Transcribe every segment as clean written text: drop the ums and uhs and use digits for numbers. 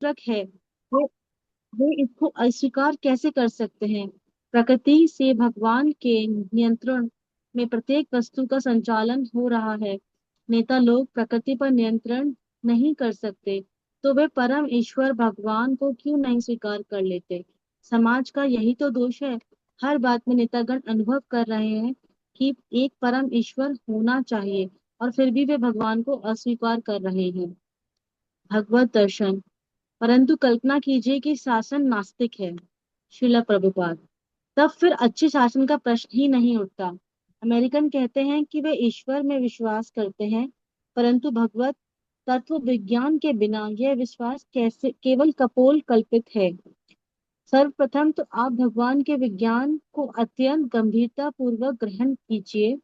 नियंत्रक है, वे वे इसको अस्वीकार कैसे कर सकते हैं? प्रकृति से भगवान के नियंत्रण में प्रत्येक वस्तु का संचालन हो रहा है। नेता लोग प्रकृति पर नियंत्रण नहीं कर सकते, तो वे परम ईश्वर भगवान को क्यों नहीं स्वीकार कर लेते? समाज का यही तो दोष है। हर बात में नेतागण अनुभव कर रहे हैं कि एक परम ईश्वर होना चाहिए, और फिर भी वे भगवान को अस्वीकार कर रहे हैं। भगवत दर्शन। परंतु कल्पना कीजिए कि शासन नास्तिक है, श्रील प्रभुपाद, तब फिर अच्छे शासन का प्रश्न ही नहीं उठता। अमेरिकन कहते हैं कि वे ईश्वर में विश्वास करते हैं, परंतु भगवत तत्व विज्ञान के बिना यह विश्वास कैसे केवल कपोल कल्पित है। सर्वप्रथम तो आप भगवान के विज्ञान को अत्यंत गंभीरता पूर्वक ग्रहण कीजिए,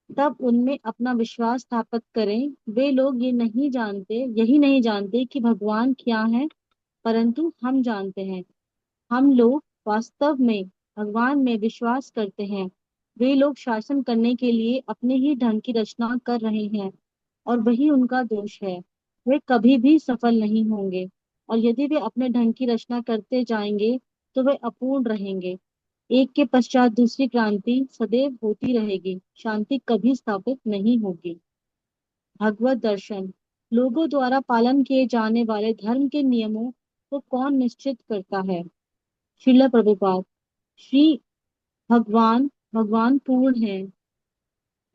तब उनमें अपना विश्वास स्थापित करें। वे लोग यही नहीं जानते कि भगवान क्या है, परंतु हम जानते हैं। हम लोग वास्तव में भगवान में विश्वास करते हैं। वे लोग शासन करने के लिए अपने ही ढंग की रचना कर रहे हैं, और वही उनका दोष है। वे कभी भी सफल नहीं होंगे, और यदि वे अपने ढंग की रचना करते जाएंगे तो वे अपूर्ण रहेंगे। एक के पश्चात दूसरी क्रांति सदैव होती रहेगी, शांति कभी स्थापित नहीं होगी। भगवत दर्शन। लोगों द्वारा पालन किए जाने वाले धर्म के नियमों को कौन निश्चित करता है? श्रील प्रभुपाद। श्री भगवान भगवान पूर्ण है,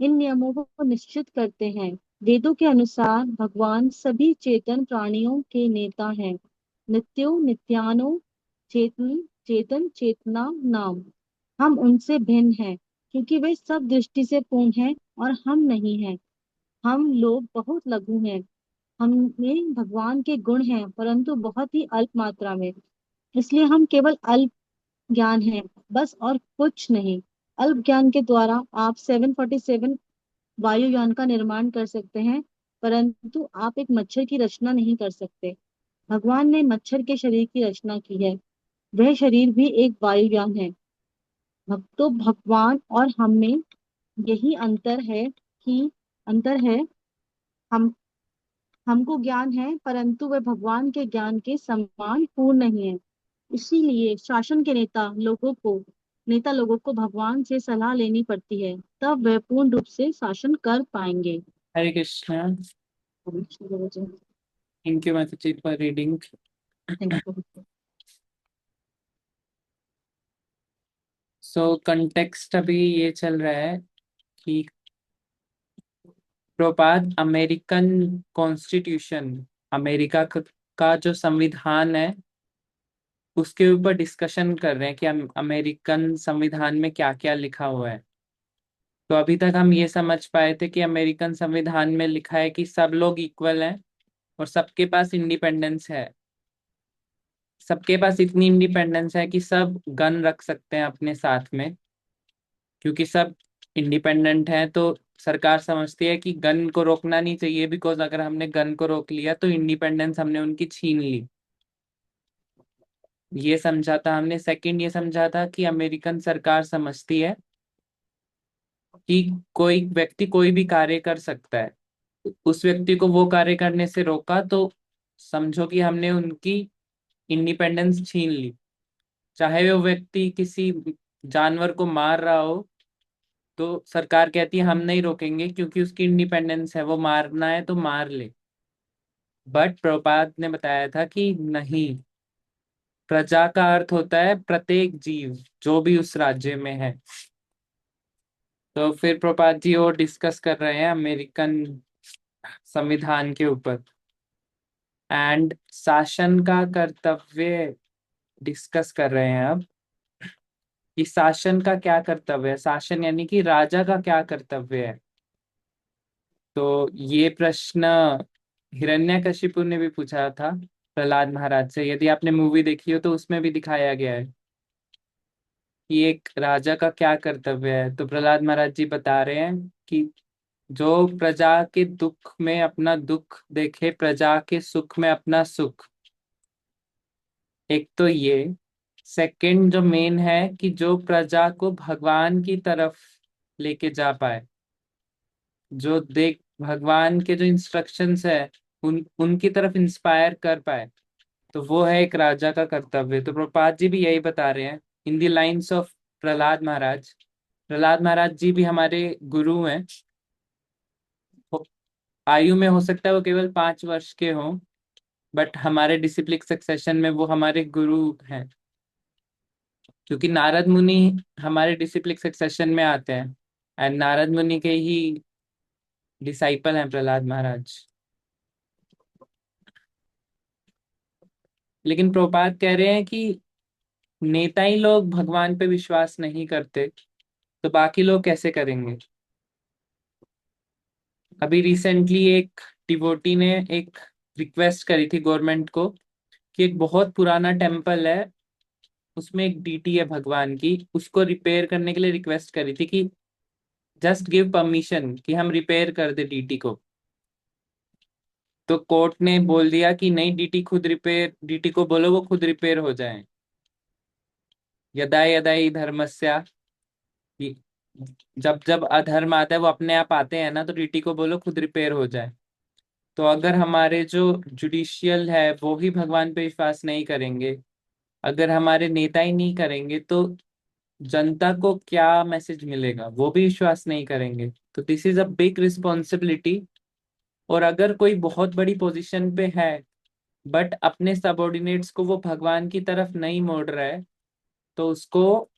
इन नियमों को निश्चित करते हैं। वेदों के अनुसार भगवान सभी चेतन प्राणियों के नेता हैं। नित्यो नित्यानो चेतन चेतन चेतना नाम। हम उनसे भिन्न हैं, क्योंकि वे सब दृष्टि से पूर्ण हैं और हम नहीं हैं। हम लोग बहुत लघु हैं। हमें भगवान के गुण हैं, परंतु बहुत ही अल्प मात्रा में। इसलिए हम केवल अल्प ज्ञान है, बस, और कुछ नहीं। अल्प ज्ञान के द्वारा आप 747 वायुयान का निर्माण कर सकते हैं, परंतु आप एक मच्छर की रचना नहीं कर सकते। भगवान ने मच्छर के शरीर की रचना की है, वह शरीर भी एक वायुयान है। तो भगवान और हम में यही अंतर है। हम हमको ज्ञान है, परंतु वह भगवान के ज्ञान के समान पूर्ण नहीं है। इसीलिए शासन के नेता लोगों को भगवान से सलाह लेनी पड़ती है, तब वह पूर्ण रूप से शासन कर पाएंगे। हरे कृष्णा। थैंक यू माता जी for reading. Thank you. So context अभी ये चल रहा है कि प्रोपाद अमेरिकन कॉन्स्टिट्यूशन, अमेरिका का जो संविधान है उसके ऊपर डिस्कशन कर रहे हैं कि अमेरिकन संविधान में क्या क्या लिखा हुआ है। तो अभी तक हम ये समझ पाए थे कि अमेरिकन संविधान में लिखा है कि सब लोग इक्वल हैं और सबके पास इंडिपेंडेंस है। सबके पास इतनी इंडिपेंडेंस है कि सब गन रख सकते हैं अपने साथ में, क्योंकि सब इंडिपेंडेंट हैं। तो सरकार समझती है कि गन को रोकना नहीं चाहिए, बिकॉज अगर हमने गन को रोक लिया तो इंडिपेंडेंस हमने उनकी छीन ली। ये समझा था हमने। सेकंड ये समझा था कि अमेरिकन सरकार समझती है कि कोई व्यक्ति कोई भी कार्य कर सकता है, उस व्यक्ति को वो कार्य करने से रोका तो समझो कि हमने उनकी इंडिपेंडेंस छीन ली। चाहे वो व्यक्ति किसी जानवर को मार रहा हो, तो सरकार कहती है हम नहीं रोकेंगे क्योंकि उसकी इंडिपेंडेंस है, वो मारना है तो मार ले। बट प्रभुपाद ने बताया था कि नहीं, प्रजा का अर्थ होता है प्रत्येक जीव जो भी उस राज्य में है। तो फिर प्रभुपाद जी और डिस्कस कर रहे हैं अमेरिकन संविधान के ऊपर, एंड शासन का कर्तव्य डिस्कस कर रहे हैं अब कि शासन का क्या कर्तव्य है। शासन यानी कि राजा का क्या कर्तव्य है। तो ये प्रश्न हिरण्यकशिपु ने भी पूछा था प्रहलाद महाराज से। यदि आपने मूवी देखी हो तो उसमें भी दिखाया गया है कि एक राजा का क्या कर्तव्य है। तो प्रहलाद महाराज जी बता रहे हैं कि जो प्रजा के दुख में अपना दुख देखे, प्रजा के सुख में अपना सुख। एक तो ये। सेकंड जो मेन है कि जो प्रजा को भगवान की तरफ लेके जा पाए, जो देख भगवान के जो इंस्ट्रक्शंस है उनकी तरफ इंस्पायर कर पाए। तो वो है एक राजा का कर्तव्य। तो प्रभुपाद जी भी यही बता रहे हैं in the lines of Prahlad Maharaj. Prahlad Maharaj ji भी हमारे गुरु हैं। वो आयु में हो सकता है वो केवल 5 वर्ष के हों, बट हमारे डिसिप्लिक सक्सेशन में वो हमारे गुरु हैं, क्योंकि नारद मुनि हमारे डिसिप्लिक सक्सेशन में आते हैं, एंड नारद मुनि के ही डिसाइपल हैं प्रहलाद महाराज। लेकिन प्रभुपाद कह रहे हैं कि नेता ही लोग भगवान पे विश्वास नहीं करते, तो बाकी लोग कैसे करेंगे। अभी रिसेंटली एक डिवोटी ने एक रिक्वेस्ट करी थी गवर्नमेंट को कि एक बहुत पुराना टेम्पल है, उसमें एक डीटी है भगवान की, उसको रिपेयर करने के लिए रिक्वेस्ट करी थी कि जस्ट गिव परमिशन कि हम रिपेयर कर दे डीटी को। तो कोर्ट ने बोल दिया कि नहीं, डीटी को बोलो वो खुद रिपेयर हो जाए। यदा यदा ही धर्मस्या, कि जब जब अधर्म आता है वो अपने आप आते हैं ना, तो डीटी को बोलो खुद रिपेयर हो जाए। तो अगर हमारे जो जुडिशियल है वो ही भगवान पे विश्वास नहीं करेंगे, अगर हमारे नेता ही नहीं करेंगे, तो जनता को क्या मैसेज मिलेगा, वो भी विश्वास नहीं करेंगे। तो this is a big responsibility. और अगर कोई बहुत बड़ी पोजीशन पे है बट अपने सबॉर्डिनेट्स को वो भगवान की तरफ नहीं मोड़ रहा है, तो उसको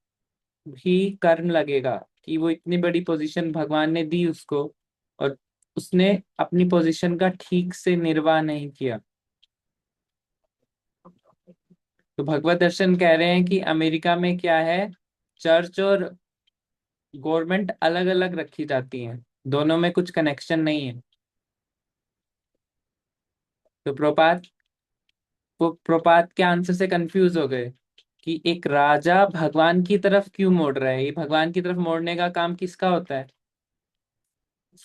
भी कर्म लगेगा कि वो इतनी बड़ी पोजीशन भगवान ने दी उसको, और उसने अपनी पोजीशन का ठीक से निर्वाह नहीं किया। तो भगवत दर्शन कह रहे हैं कि अमेरिका में क्या है, चर्च और गवर्नमेंट अलग अलग रखी जाती हैं, दोनों में कुछ कनेक्शन नहीं है। तो प्रोपात के आंसर से कंफ्यूज हो गए कि एक राजा भगवान की तरफ क्यों मोड़ रहा है, ये भगवान की तरफ मोड़ने का काम किसका होता है।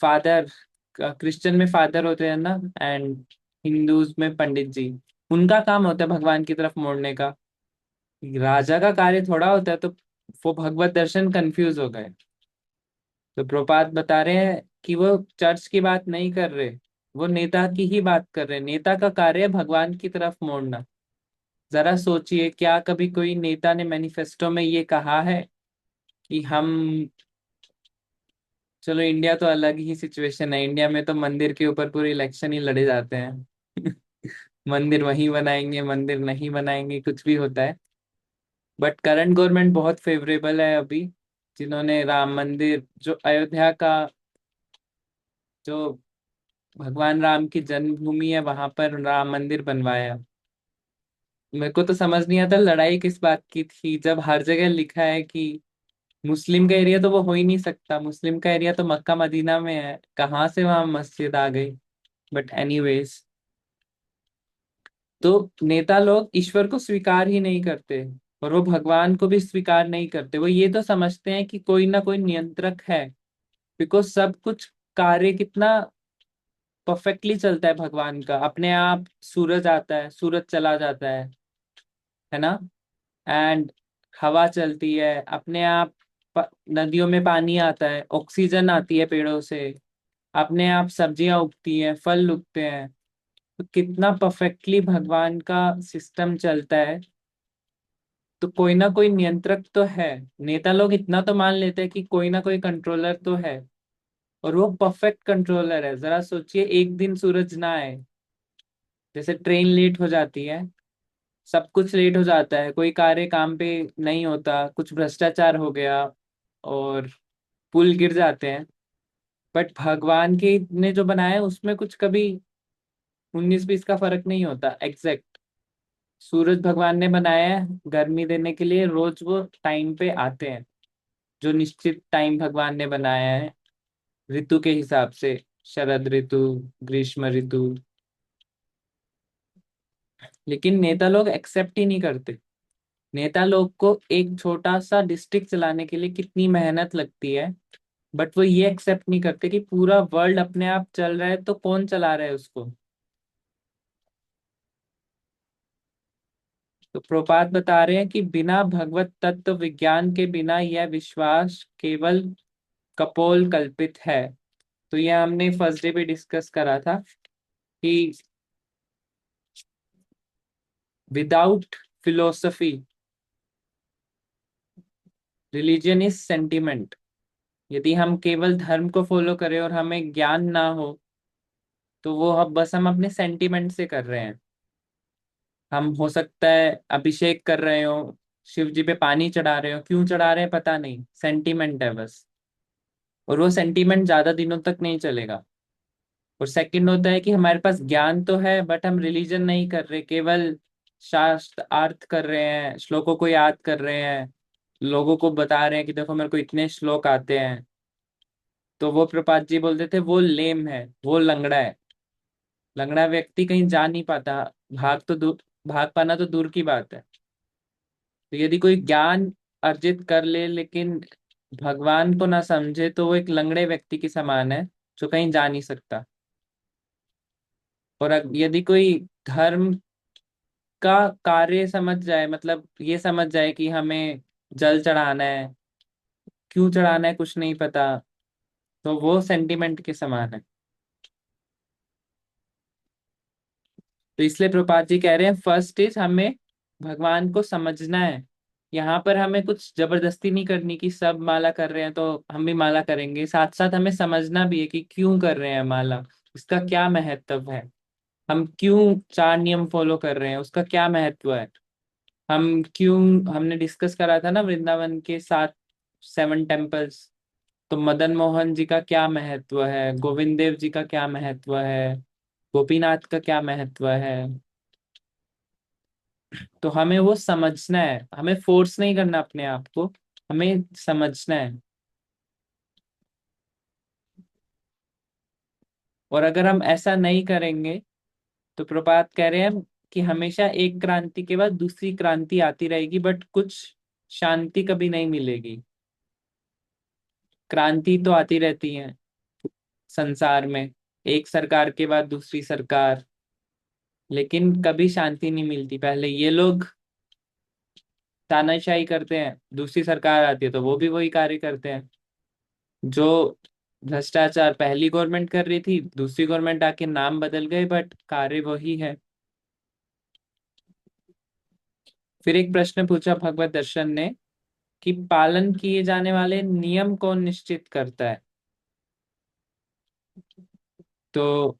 फादर, क्रिश्चियन में फादर होते हैं ना, एंड हिंदूज में पंडित जी, उनका काम होता है भगवान की तरफ मोड़ने का, राजा का कार्य थोड़ा होता है। तो वो भगवत दर्शन कंफ्यूज हो गए। तो प्रोपात बता रहे हैं कि वो चर्च की बात नहीं कर रहे, वो नेता की ही बात कर रहे हैं। नेता का कार्य है भगवान की तरफ मोड़ना। जरा सोचिए, क्या कभी कोई नेता ने मैनिफेस्टो में ये कहा है कि हम, चलो इंडिया तो अलग ही सिचुएशन है, इंडिया में तो मंदिर के ऊपर पूरे इलेक्शन ही लड़े जाते हैं। मंदिर वहीं बनाएंगे, मंदिर नहीं बनाएंगे, कुछ भी होता है। बट करंट गवर्नमेंट बहुत फेवरेबल है अभी, जिन्होंने राम मंदिर, जो अयोध्या का, जो भगवान राम की जन्मभूमि है, वहां पर राम मंदिर बनवाया। मेरे को तो समझ नहीं आता लड़ाई किस बात की थी, जब हर जगह लिखा है कि मुस्लिम का एरिया तो वो हो ही नहीं सकता, मुस्लिम का एरिया तो मक्का मदीना में है, कहाँ से वहां मस्जिद आ गई। बट एनीवेज, तो नेता लोग ईश्वर को स्वीकार ही नहीं करते, और वो भगवान को भी स्वीकार नहीं करते। वो ये तो समझते हैं कि कोई ना कोई नियंत्रक है, बिकॉज सब कुछ कार्य कितना परफेक्टली चलता है भगवान का। अपने आप सूरज आता है, सूरज चला जाता है ना, एंड हवा चलती है अपने आप, नदियों में पानी आता है, ऑक्सीजन आती है पेड़ों से, अपने आप सब्जियां उगती हैं, फल उगते हैं। तो कितना परफेक्टली भगवान का सिस्टम चलता है। तो कोई ना कोई नियंत्रक तो है। नेता लोग इतना तो मान लेते हैं कि कोई ना कोई कंट्रोलर तो है, और वो परफेक्ट कंट्रोलर है। जरा सोचिए, एक दिन सूरज ना आए, जैसे ट्रेन लेट हो जाती है, सब कुछ लेट हो जाता है, कोई कार्य काम पे नहीं होता, कुछ भ्रष्टाचार हो गया और पुल गिर जाते हैं। बट भगवान के ने जो बनाया है उसमें कुछ कभी 19-20 का फर्क नहीं होता, एग्जैक्ट। सूरज भगवान ने बनाया है गर्मी देने के लिए, रोज वो टाइम पे आते हैं, जो निश्चित टाइम भगवान ने बनाया है ऋतु के हिसाब से, शरद ऋतु, ग्रीष्म ऋतु। लेकिन नेता लोग एक्सेप्ट ही नहीं करते। नेता लोग को एक छोटा सा डिस्ट्रिक्ट चलाने के लिए कितनी मेहनत लगती है, बट वो ये एक्सेप्ट नहीं करते कि पूरा वर्ल्ड अपने आप चल रहा है, तो कौन चला रहा है उसको। तो प्रोपात बता रहे हैं कि बिना भगवत तत्व विज्ञान के बिना यह विश्वास केवल कपोल कल्पित है। तो यह हमने फर्स्ट डे पे डिस्कस करा था कि without philosophy religion is sentiment. यदि हम केवल धर्म को फॉलो करें और हमें ज्ञान ना हो, तो वो हम अपने सेंटिमेंट से कर रहे हैं। हम हो सकता है अभिषेक कर रहे हो, शिव जी पे पानी चढ़ा रहे हो, क्यों चढ़ा रहे हैं पता नहीं, सेंटिमेंट है बस। और वो सेंटिमेंट ज्यादा दिनों तक नहीं चलेगा। और सेकंड होता है कि हमारे पास ज्ञान तो है बट हम रिलीजन नहीं कर रहे, केवल शास्त्र अर्थ कर रहे हैं, श्लोकों को याद कर रहे हैं, लोगों को बता रहे हैं कि देखो मेरे को इतने श्लोक आते हैं। तो वो प्रपात जी बोलते थे वो लेम है, वो लंगड़ा है। लंगड़ा व्यक्ति कहीं जा नहीं पाता, भाग पाना तो दूर की बात है। तो यदि कोई ज्ञान अर्जित कर ले लेकिन भगवान को ना समझे, तो वो एक लंगड़े व्यक्ति के समान है जो कहीं जा नहीं सकता। और यदि कोई धर्म का कार्य समझ जाए, मतलब ये समझ जाए कि हमें जल चढ़ाना है, क्यों चढ़ाना है कुछ नहीं पता, तो वो सेंटिमेंट के समान है। तो इसलिए प्रभुपाद जी कह रहे हैं फर्स्ट इज हमें भगवान को समझना है। यहाँ पर हमें कुछ जबरदस्ती नहीं करनी कि सब माला कर रहे हैं तो हम भी माला करेंगे, साथ साथ हमें समझना भी है कि क्यों कर रहे हैं माला, इसका क्या महत्व है, हम क्यों चार नियम फॉलो कर रहे हैं, उसका क्या महत्व है। हम क्यों, हमने डिस्कस करा था ना वृंदावन के 7 टेम्पल्स। तो मदन मोहन जी का क्या महत्व है, गोविंद देव जी का क्या महत्व है, गोपीनाथ का क्या महत्व है। तो हमें वो समझना है, हमें फोर्स नहीं करना अपने आप को, हमें समझना है। और अगर हम ऐसा नहीं करेंगे, तो प्रपात कह रहे हैं कि हमेशा एक क्रांति के बाद दूसरी क्रांति आती रहेगी बट कुछ शांति कभी नहीं मिलेगी। क्रांति तो आती रहती है संसार में, एक सरकार के बाद दूसरी सरकार, लेकिन कभी शांति नहीं मिलती। पहले ये लोग तानाशाही करते हैं, दूसरी सरकार आती है तो वो भी वही कार्य करते हैं। जो भ्रष्टाचार पहली गवर्नमेंट कर रही थी, दूसरी गवर्नमेंट आके नाम बदल गए बट कार्य वही है। फिर एक प्रश्न पूछा भगवत दर्शन ने कि पालन किए जाने वाले नियम कौन निश्चित करता है। तो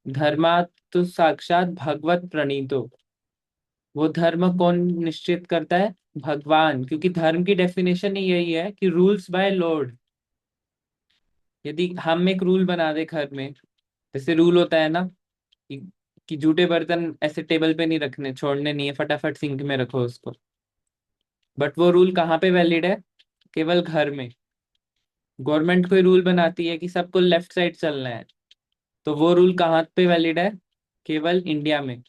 धर्मा तो साक्षात भगवत प्रणीतो, वो धर्म कौन निश्चित करता है, भगवान। क्योंकि धर्म की डेफिनेशन ही यही है कि रूल्स बाय लॉर्ड। यदि हम एक रूल बना दे घर में, जैसे रूल होता है ना कि, कि जूठे बर्तन ऐसे टेबल पे नहीं रखने, छोड़ने नहीं है, फटाफट सिंक में रखो उसको। बट वो रूल कहाँ पे वैलिड है, केवल घर में। गवर्नमेंट कोई रूल बनाती है कि सबको लेफ्ट साइड चलना है, तो वो रूल कहाँ पे वैलिड है, केवल इंडिया में।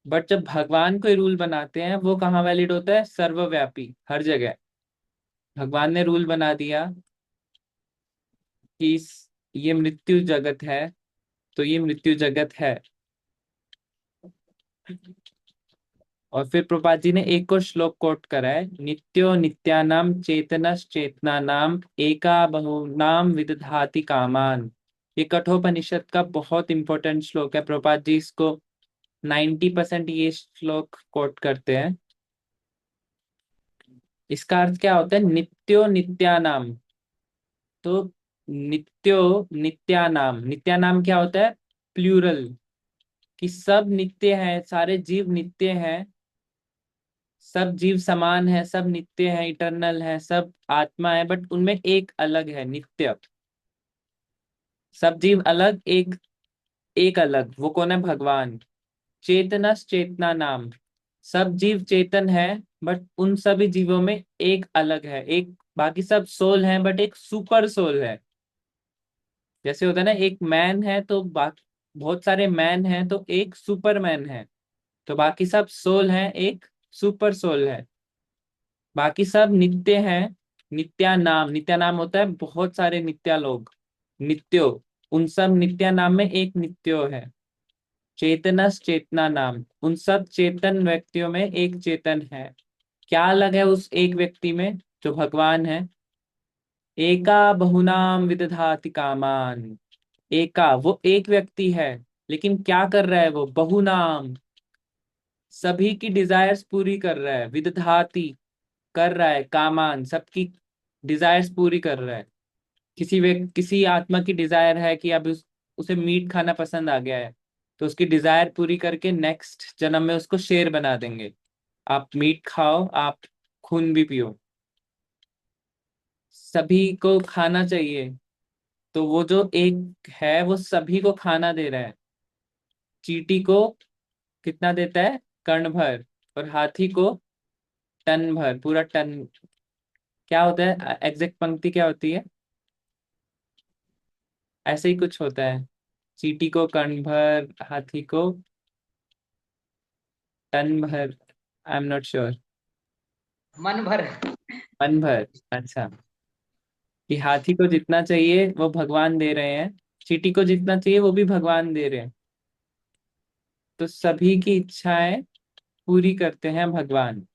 बट जब भगवान कोई रूल बनाते हैं वो कहाँ वैलिड होता है, सर्वव्यापी, हर जगह। भगवान ने रूल बना दिया कि ये मृत्यु जगत है, तो ये मृत्यु जगत है। और फिर प्रभुपाद जी ने एक और श्लोक कोट करा है, नित्यो नित्यानाम चेतनस चेतनानाम एका बहुनाम विदधाति कामान। ये कठोपनिषद का बहुत इंपॉर्टेंट श्लोक है, प्रभुपाद जी इसको 90% ये श्लोक कोट करते हैं। इसका अर्थ क्या होता है, नित्यो नित्यानाम। तो नित्यो नित्यानाम, नित्यानाम क्या होता है, प्लूरल, कि सब नित्य है, सारे जीव नित्य हैं, सब जीव समान है, सब नित्य है, इटर्नल है, सब आत्मा है, बट उनमें एक अलग है नित्य। सब जीव अलग, एक एक अलग, वो कौन है, भगवान। चेतनस चेतना नाम, सब जीव चेतन है बट उन सभी जीवों में एक अलग है, एक, बाकी सब सोल है बट एक सुपर सोल है। जैसे होता है ना, एक मैन है तो बाकी बहुत सारे मैन हैं तो एक सुपरमैन है। तो बाकी सब सोल हैं, एक सुपर सोल है। बाकी सब नित्य हैं, नित्या नाम, नित्या नाम होता है बहुत सारे नित्या लोग, नित्यो, उन सब नित्या नाम में एक नित्यो है। चेतनस चेतना नाम, उन सब चेतन व्यक्तियों में एक चेतन है। क्या अलग है उस एक व्यक्ति में, जो भगवान है, एका बहुनाम विदधाति कामान। एका, वो एक व्यक्ति है, लेकिन क्या कर रहा है वो? बहुनाम, सभी की डिजायर्स पूरी कर रहा है। विदधाति, कर रहा है कामान, सबकी डिजायर्स पूरी कर रहा है। किसी आत्मा की डिजायर है कि अब उसे मीट खाना पसंद आ गया है, तो उसकी डिजायर पूरी करके नेक्स्ट जन्म में उसको शेर बना देंगे। आप मीट खाओ, आप खून भी पियो, सभी को खाना चाहिए। तो वो जो एक है वो सभी को खाना दे रहा है। चींटी को कितना देता है? कर्ण भर। और हाथी को टन भर, पूरा टन। क्या होता है एग्जैक्ट पंक्ति, क्या होती है? ऐसे ही कुछ होता है। चींटी को कर्ण भर, हाथी को टन भर। I am not sure. मन भर। मन भर, अच्छा। कि हाथी को जितना चाहिए वो भगवान दे रहे हैं, चींटी को जितना चाहिए वो भी भगवान दे रहे हैं। तो सभी की इच्छाएं पूरी करते हैं भगवान।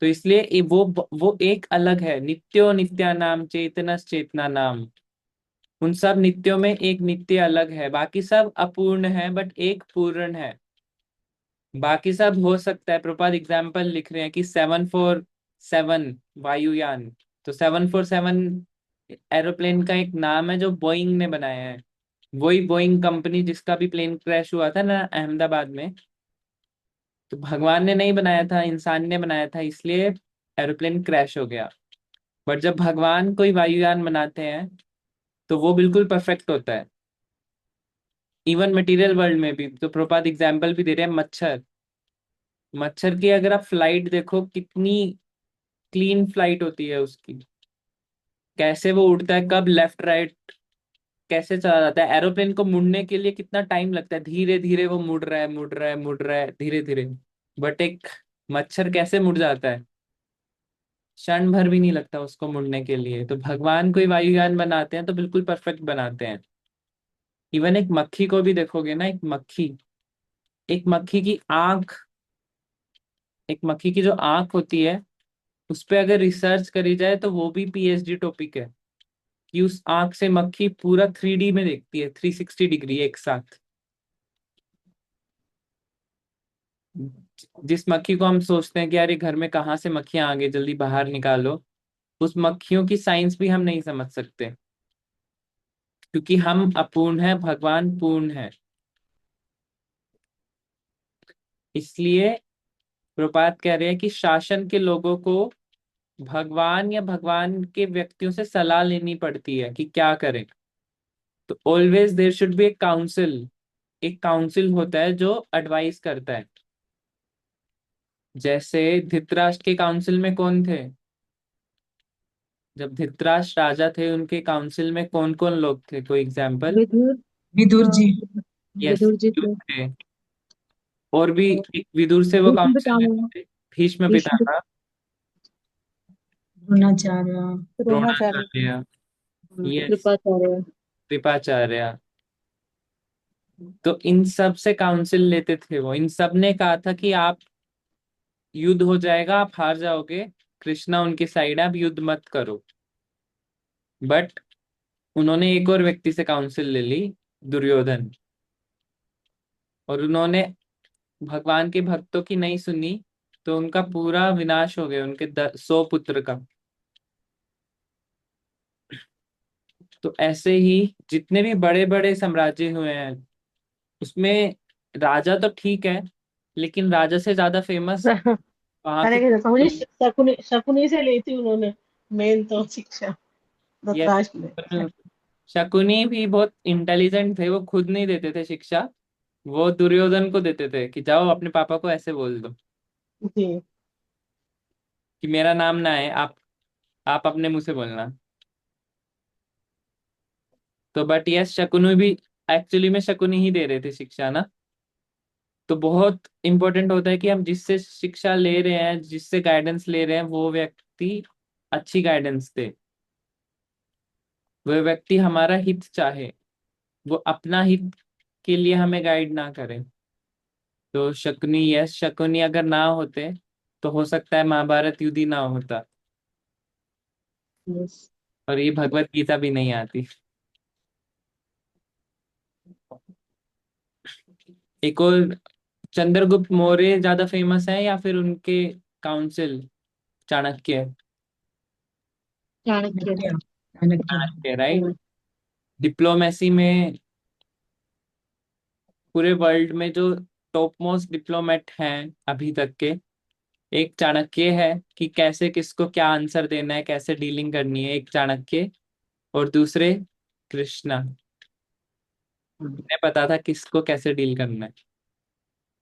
तो इसलिए वो एक अलग है। नित्यो नित्यानाम चेतनस चेतना नाम। उन सब नित्यों में एक नित्य अलग है, बाकी सब अपूर्ण है, बट एक पूर्ण है। बाकी सब हो सकता है। प्रपात एग्जाम्पल लिख रहे हैं कि 747 वायुयान। तो 747 एरोप्लेन का एक नाम है जो बोइंग ने बनाया है। वही बोइंग कंपनी जिसका भी प्लेन क्रैश हुआ था ना अहमदाबाद में, तो भगवान ने नहीं बनाया था, इंसान ने बनाया था, इसलिए एरोप्लेन क्रैश हो गया। बट जब भगवान कोई वायुयान बनाते हैं तो वो बिल्कुल परफेक्ट होता है। इवन मटेरियल वर्ल्ड में भी तो प्रपात एग्जाम्पल भी दे रहे हैं। मच्छर, मच्छर की अगर आप फ्लाइट देखो, कितनी क्लीन फ्लाइट होती है उसकी। कैसे वो उड़ता है, कब लेफ्ट राइट कैसे चला जाता है। एरोप्लेन को मुड़ने के लिए कितना टाइम लगता है, धीरे धीरे वो मुड़ रहा है, मुड़ रहा है, मुड़ रहा है, धीरे धीरे। बट एक मच्छर कैसे मुड़ जाता है? क्षण भर भी नहीं लगता उसको मुड़ने के लिए। तो भगवान कोई वायुयान बनाते हैं तो बिल्कुल परफेक्ट बनाते हैं। इवन एक मक्खी को भी देखोगे ना, एक मक्खी की आंख, एक मक्खी की जो आंख होती है, उस पे अगर रिसर्च करी जाए तो वो भी पीएचडी टॉपिक है। कि उस आंख से मक्खी पूरा 3D में देखती है, 360 डिग्री एक साथ। जिस मक्खी को हम सोचते हैं कि यार ये घर में कहाँ से मक्खियां आ गई, जल्दी बाहर निकालो, उस मक्खियों की साइंस भी हम नहीं समझ सकते। क्योंकि हम अपूर्ण है, भगवान पूर्ण है। इसलिए प्रभुपाद कह रहे हैं कि शासन के लोगों को भगवान या भगवान के व्यक्तियों से सलाह लेनी पड़ती है कि क्या करें। तो always there should be a council. एक काउंसिल होता है जो एडवाइस करता है। जैसे धृतराष्ट्र के काउंसिल में कौन थे? जब धृतराष्ट्र राजा थे उनके काउंसिल में कौन कौन लोग थे? कोई एग्जाम्पल? विदुर। विदुर हाँ, जी। यस, विदुर जी थे। थे। और भी और एक विदुर से वो भीष्म काउंसिल पितामह। लेते थे। भीष्म भीष्म पितामह, द्रोणाचार्य। द्रोणाचार्य। द्रोणाचार्य, यस, कृपाचार्य। कृपाचार्य। तो इन सब से काउंसिल लेते थे वो। इन सब ने कहा था कि आप, युद्ध हो जाएगा, आप हार जाओगे, कृष्णा उनकी साइड है, आप युद्ध मत करो। बट उन्होंने एक और व्यक्ति से काउंसिल ले ली, दुर्योधन। और उन्होंने भगवान के भक्तों की नहीं सुनी, तो उनका पूरा विनाश हो गया, उनके 100 पुत्र का। तो ऐसे ही जितने भी बड़े बड़े साम्राज्य हुए हैं उसमें राजा तो ठीक है, लेकिन राजा से ज्यादा फेमस वहां अरे के। समझे, शकुनी शकुनी से ली थी उन्होंने मेन तो शिक्षा, यस, धृतराष्ट्र ने। शकुनी भी बहुत इंटेलिजेंट थे, वो खुद नहीं देते थे शिक्षा। वो दुर्योधन को देते थे कि जाओ अपने पापा को ऐसे बोल दो जी। कि मेरा नाम ना है, आप अपने मुंह से बोलना। तो बट यस, शकुनी भी एक्चुअली में शकुनी ही दे रहे थे शिक्षा ना। तो बहुत इंपॉर्टेंट होता है कि हम जिससे शिक्षा ले रहे हैं, जिससे गाइडेंस ले रहे हैं, वो व्यक्ति अच्छी गाइडेंस दे। वो व्यक्ति हमारा हित चाहे, वो अपना हित के लिए हमें गाइड ना करे। तो शकुनी, यस, शकुनी अगर ना होते तो हो सकता है महाभारत युद्ध ही ना होता, यस। और ये भगवत गीता भी नहीं आती। एक और, चंद्रगुप्त मौर्य ज्यादा फेमस है या फिर उनके council Chanakya? Chanakya. Chanakya. Chanakya. Chanakya, right. Diplomacy में पूरे वर्ल्ड में जो टॉप मोस्ट डिप्लोमेट हैं अभी तक के, एक चाणक्य है कि कैसे किसको क्या आंसर देना है, कैसे डीलिंग करनी है, एक चाणक्य। और दूसरे कृष्णा, उन्हें पता था किसको कैसे डील करना है।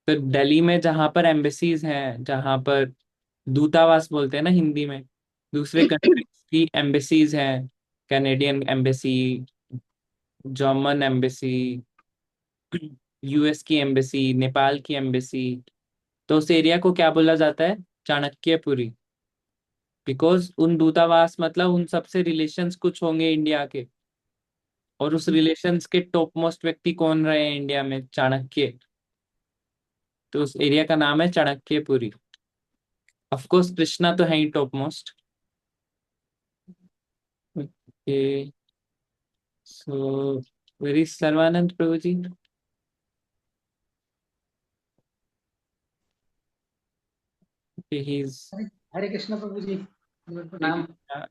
तो दिल्ली में जहां पर एम्बेसीज हैं, जहां पर दूतावास बोलते हैं ना हिंदी में, दूसरे कंट्रीज की एम्बेसीज हैं, Canadian embassy, German embassy, US की एम्बेसी, नेपाल की एम्बेसी, तो उस एरिया को क्या बोला जाता है? चाणक्यपुरी। बिकॉज उन दूतावास मतलब उन सबसे रिलेशंस कुछ होंगे इंडिया के, और उस रिलेशंस के टॉप मोस्ट व्यक्ति कौन रहे हैं इंडिया में? चाणक्य। तो उस एरिया का नाम है चाणक्यपुरी। ऑफ कोर्स कृष्णा तो है ही top most. Okay, so very Sarvananda Prabhu ji. He is, Hare Hare Krishna Prabhu ji, प्रणाम।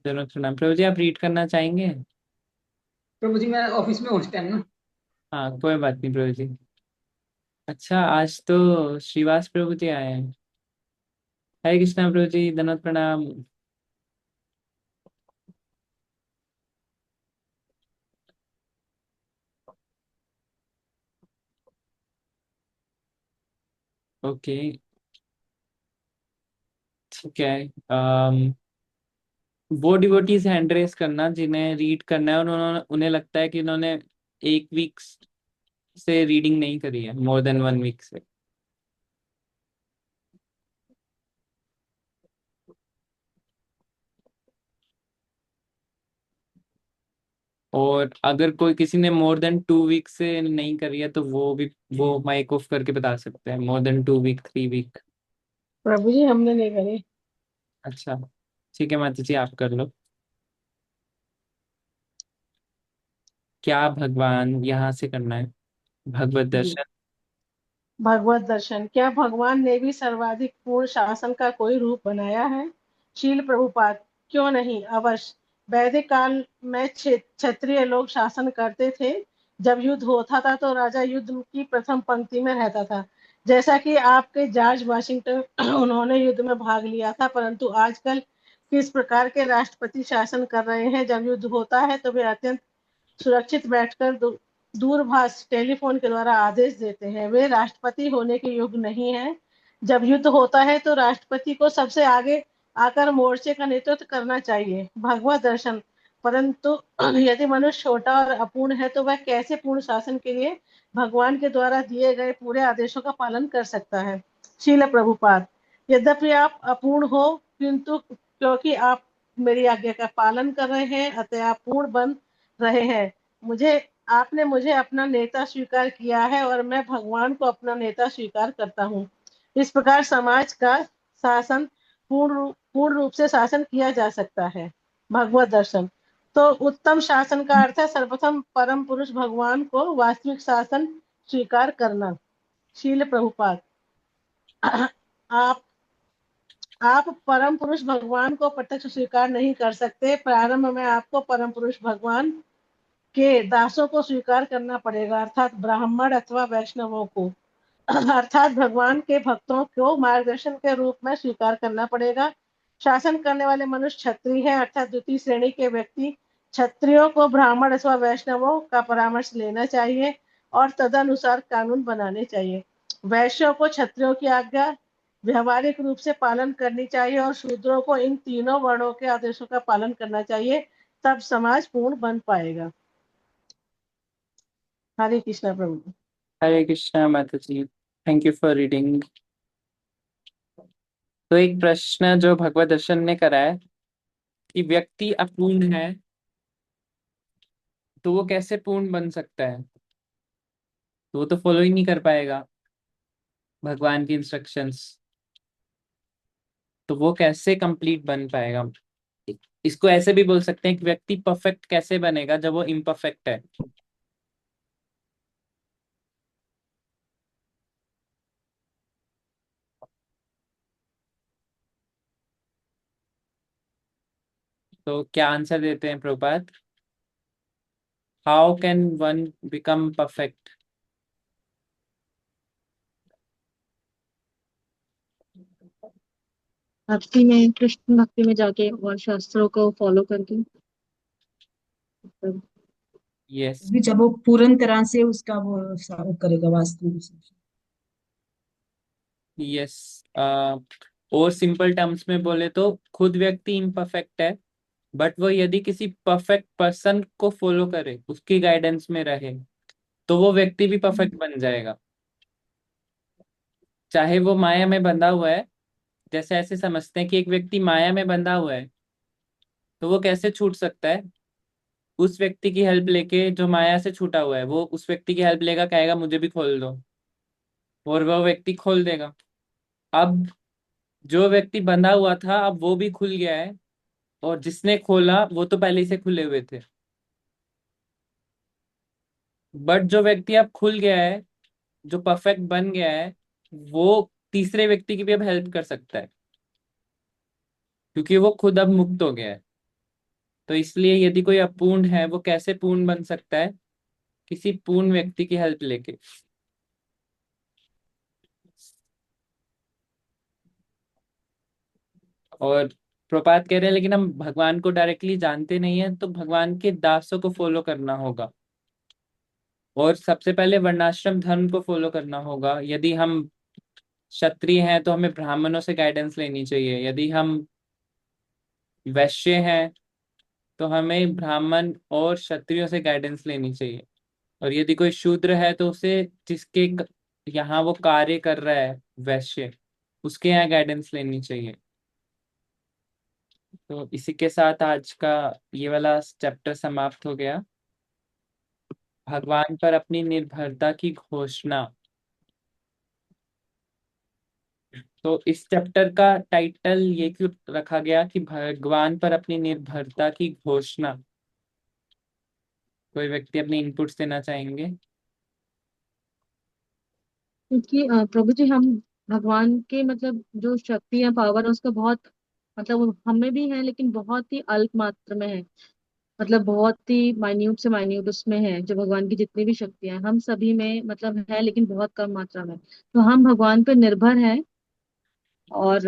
दोनों प्रणाम प्रभु जी। आप रीड करना चाहेंगे? प्रभु जी मैं ऑफिस में हूँ इस टाइम ना। हाँ कोई बात नहीं प्रभु जी। अच्छा, आज तो श्रीवास प्रभु जी आए हैं। हरे कृष्णा प्रभु जी, धन्यवाद, प्रणाम। ओके, ठीक है। वो डिवोटीज हैंड रेस करना जिन्हें रीड करना है और उन्होंने, उन्हें लगता है कि उन्होंने एक वीक से रीडिंग नहीं करी है, मोर देन 1 वीक से। और अगर कोई किसी ने मोर देन 2 वीक से नहीं करी है तो वो भी, वो माइक ऑफ करके बता सकते हैं, मोर देन 2 वीक, 3 वीक। प्रभु जी हमने नहीं करे। अच्छा, ठीक है माता जी, आप कर लो। क्या भगवान यहाँ से करना है? भगवत जी। दर्शन। भगवत दर्शन, क्या भगवान ने भी सर्वाधिक पूर्ण शासन का कोई रूप बनाया है? शील प्रभुपाद, क्यों नहीं, अवश्य। वैदिक काल में क्षत्रिय लोग शासन करते थे। जब युद्ध होता था तो राजा युद्ध की प्रथम पंक्ति में रहता था। जैसा कि आपके जॉर्ज वाशिंगटन उन्होंने युद्ध में भाग लिया था, परंतु आजकल किस प्रकार के राष्ट्रपति शासन कर रहे हैं? जब युद्ध होता है तो वे अत्यंत सुरक्षित बैठकर दूरभाष टेलीफोन के द्वारा आदेश देते हैं। वे राष्ट्रपति होने के योग्य नहीं है। जब युद्ध होता है तो राष्ट्रपति को सबसे आगे आकर मोर्चे का नेतृत्व करना चाहिए। भगवत दर्शन, परंतु यदि मनुष्य छोटा और अपूर्ण है तो वह कैसे पूर्ण शासन के लिए भगवान के द्वारा दिए गए पूरे आदेशों का पालन कर सकता है? शील प्रभुपाद, यद्यपि आप अपूर्ण हो, किंतु क्योंकि आप मेरी आज्ञा का पालन कर रहे हैं अतः आप पूर्ण बन रहे हैं। मुझे आपने मुझे अपना नेता स्वीकार किया है और मैं भगवान को अपना नेता स्वीकार करता हूँ। इस प्रकार समाज का शासन पूर्ण रूप से शासन किया जा सकता है। भगवत दर्शन, तो उत्तम शासन का अर्थ है सर्वप्रथम परम पुरुष भगवान को वास्तविक शासन स्वीकार करना। शील प्रभुपाद, आप आप परम पुरुष भगवान को प्रत्यक्ष स्वीकार नहीं कर सकते। प्रारंभ में आपको परम पुरुष भगवान के दासों को स्वीकार करना पड़ेगा, अर्थात ब्राह्मण अथवा वैष्णवों को। अर्थात भगवान के भक्तों को मार्गदर्शन के रूप में स्वीकार करना पड़ेगा। शासन करने वाले मनुष्य क्षत्रिय है, अर्थात द्वितीय श्रेणी के व्यक्ति क्षत्रियों को ब्राह्मण अथवा वैष्णवों का परामर्श लेना चाहिए और तदनुसार कानून बनाने चाहिए। वैश्यों को क्षत्रियों की आज्ञा व्यवहारिक रूप से पालन करनी चाहिए और शूद्रों को इन तीनों वर्णों के आदेशों का पालन करना चाहिए, तब समाज पूर्ण बन पाएगा। हरे कृष्णा प्रभु। हरे कृष्णा माता जी, थैंक यू फॉर रीडिंग। तो एक प्रश्न जो भगवत दर्शन ने करा है कि व्यक्ति अपूर्ण है तो वो कैसे पूर्ण बन सकता है? तो वो तो फॉलो ही नहीं कर पाएगा भगवान की इंस्ट्रक्शंस, तो वो कैसे कंप्लीट बन पाएगा? इसको ऐसे भी बोल सकते हैं कि व्यक्ति परफेक्ट कैसे बनेगा जब वो इम्परफेक्ट है। तो क्या आंसर देते हैं Prabhupada? How can one become perfect? भक्ति में, कृष्ण भक्ति में जाके और शास्त्रों को फॉलो करके। यस। भी जब वो पूर्ण तरह से उसका वो करेगा वास्तविक रूप से। यस। और सिंपल टर्म्स में बोले तो खुद व्यक्ति इम्परफेक्ट है, बट वो यदि किसी परफेक्ट पर्सन को फॉलो करे, उसकी गाइडेंस में रहे, तो वो व्यक्ति भी परफेक्ट बन जाएगा। चाहे वो माया में बंधा हुआ है, जैसे ऐसे समझते हैं कि एक व्यक्ति माया में बंधा हुआ है, तो वो कैसे छूट सकता है? उस व्यक्ति की हेल्प लेके, जो माया से छूटा हुआ है, वो उस व्यक्ति की हेल्प लेगा, कहेगा मुझे भी खोल दो, और वो व्यक्ति खोल देगा। अब जो व्यक्ति बंधा हुआ था, अब वो भी खुल गया है, और जिसने खोला वो तो पहले ही से खुले हुए थे। बट जो व्यक्ति अब खुल गया है, जो परफेक्ट बन गया है, वो तीसरे व्यक्ति की भी अब हेल्प कर सकता है, क्योंकि वो खुद अब मुक्त हो गया है। तो इसलिए यदि कोई अपूर्ण है, वो कैसे पूर्ण बन सकता है? किसी पूर्ण व्यक्ति की हेल्प लेके। और प्रपात कह रहे हैं लेकिन हम भगवान को डायरेक्टली जानते नहीं है, तो भगवान के दासों को फॉलो करना होगा, और सबसे पहले वर्णाश्रम धर्म को फॉलो करना होगा। यदि हम क्षत्रिय हैं तो हमें ब्राह्मणों से गाइडेंस लेनी चाहिए, यदि हम वैश्य हैं तो हमें ब्राह्मण और क्षत्रियों से गाइडेंस लेनी चाहिए, और यदि कोई शूद्र है तो उसे जिसके यहाँ वो कार्य कर रहा है, वैश्य, उसके यहाँ गाइडेंस लेनी चाहिए। तो इसी के साथ आज का ये वाला चैप्टर समाप्त हो गया। भगवान पर अपनी निर्भरता की घोषणा। तो इस चैप्टर का टाइटल ये क्यों रखा गया कि भगवान पर अपनी निर्भरता की घोषणा? कोई व्यक्ति अपनी इनपुट्स देना चाहेंगे? क्योंकि प्रभु जी, हम भगवान के मतलब जो शक्ति है, पावर है, उसका बहुत मतलब वो हमें भी है, लेकिन बहुत ही अल्प मात्रा में है। मतलब बहुत ही माइन्यूट से माइन्यूट उसमें है, जो भगवान की जितनी भी शक्तियां हैं हम सभी में मतलब है, लेकिन बहुत कम मात्रा में। तो हम भगवान पे निर्भर हैं, और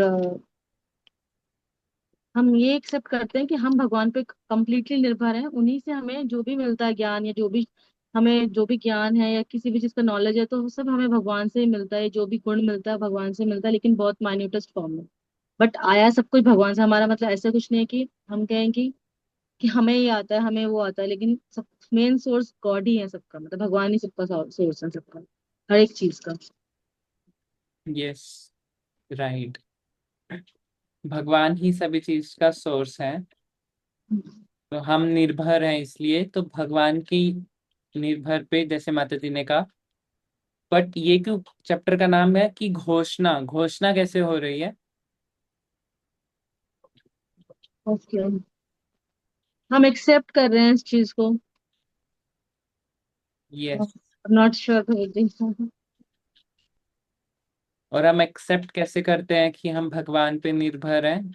हम ये एक्सेप्ट करते हैं कि हम भगवान पे कंप्लीटली निर्भर हैं। उन्हीं से हमें जो भी मिलता है ज्ञान, या जो भी हमें जो भी ज्ञान है या किसी भी चीज का नॉलेज है, तो वो सब हमें भगवान से ही मिलता है। जो भी गुण मिलता है भगवान से मिलता है, लेकिन बहुत माइन्यूटेस्ट फॉर्म में। बट आया सब कुछ भगवान से। हमारा मतलब ऐसा कुछ नहीं है कि हम कहें कि हमें ये आता है, हमें वो आता है, लेकिन सब मेन सोर्स गॉड ही है सबका। मतलब भगवान ही सबका सोर्स है, सबका, हर एक चीज का। Yes, right. भगवान ही सभी चीज का सोर्स है। तो हम निर्भर हैं, इसलिए तो भगवान की निर्भर पे, जैसे माता जी ने कहा। बट ये क्यों चैप्टर का नाम है कि घोषणा? घोषणा कैसे हो रही है? ओके, हम एक्सेप्ट कर रहे हैं इस चीज को। यस। Not sure. और हम एक्सेप्ट कैसे करते हैं कि हम भगवान पे निर्भर हैं?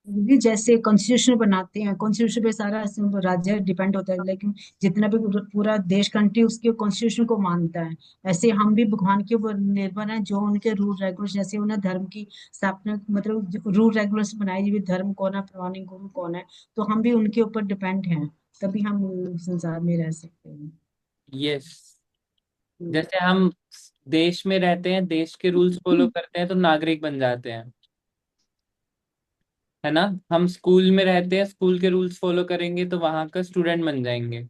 भी जैसे कॉन्स्टिट्यूशन बनाते हैं, कॉन्स्टिट्यूशन पे सारा राज्य डिपेंड होता है, लेकिन जितना भी पूरा देश कंट्री उसके कॉन्स्टिट्यूशन को मानता है, ऐसे हम भी भगवान के ऊपर निर्भर हैं। जो उनके रूल रेगुलेशन, जैसे उन्हें धर्म की स्थापना, मतलब रूल रेगुलेशन बनाए, ये भी धर्म कौन है, प्रमाणिक गुरु कौन है, तो हम भी उनके ऊपर डिपेंड हैं, तभी हम संसार में रह सकते हैं। यस। जैसे हम देश में रहते हैं, देश के रूल्स फॉलो करते हैं, तो नागरिक बन जाते हैं, है ना? हम स्कूल में रहते हैं, स्कूल के रूल्स फॉलो करेंगे तो वहां का स्टूडेंट बन जाएंगे।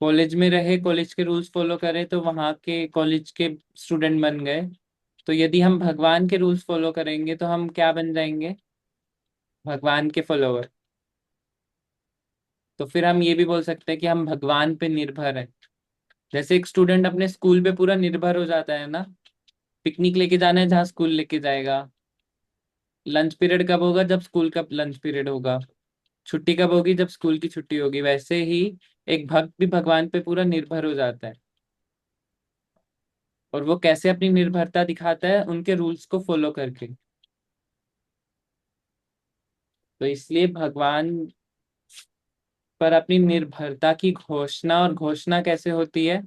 कॉलेज में रहे, कॉलेज के रूल्स फॉलो करें तो वहां के कॉलेज के स्टूडेंट बन गए। तो यदि हम भगवान के रूल्स फॉलो करेंगे तो हम क्या बन जाएंगे? भगवान के फॉलोवर। तो फिर हम ये भी बोल सकते हैं कि हम भगवान पे निर्भर हैं। जैसे एक स्टूडेंट अपने स्कूल पे पूरा निर्भर हो जाता है ना, पिकनिक लेके जाना है जहाँ स्कूल लेके जाएगा, लंच पीरियड कब होगा, जब स्कूल का लंच पीरियड होगा, छुट्टी कब होगी, जब स्कूल की छुट्टी होगी, वैसे ही एक भक्त भी भगवान पे पूरा निर्भर हो जाता है। और वो कैसे अपनी निर्भरता दिखाता है? उनके रूल्स को फॉलो करके। तो इसलिए भगवान पर अपनी निर्भरता की घोषणा, और घोषणा कैसे होती है?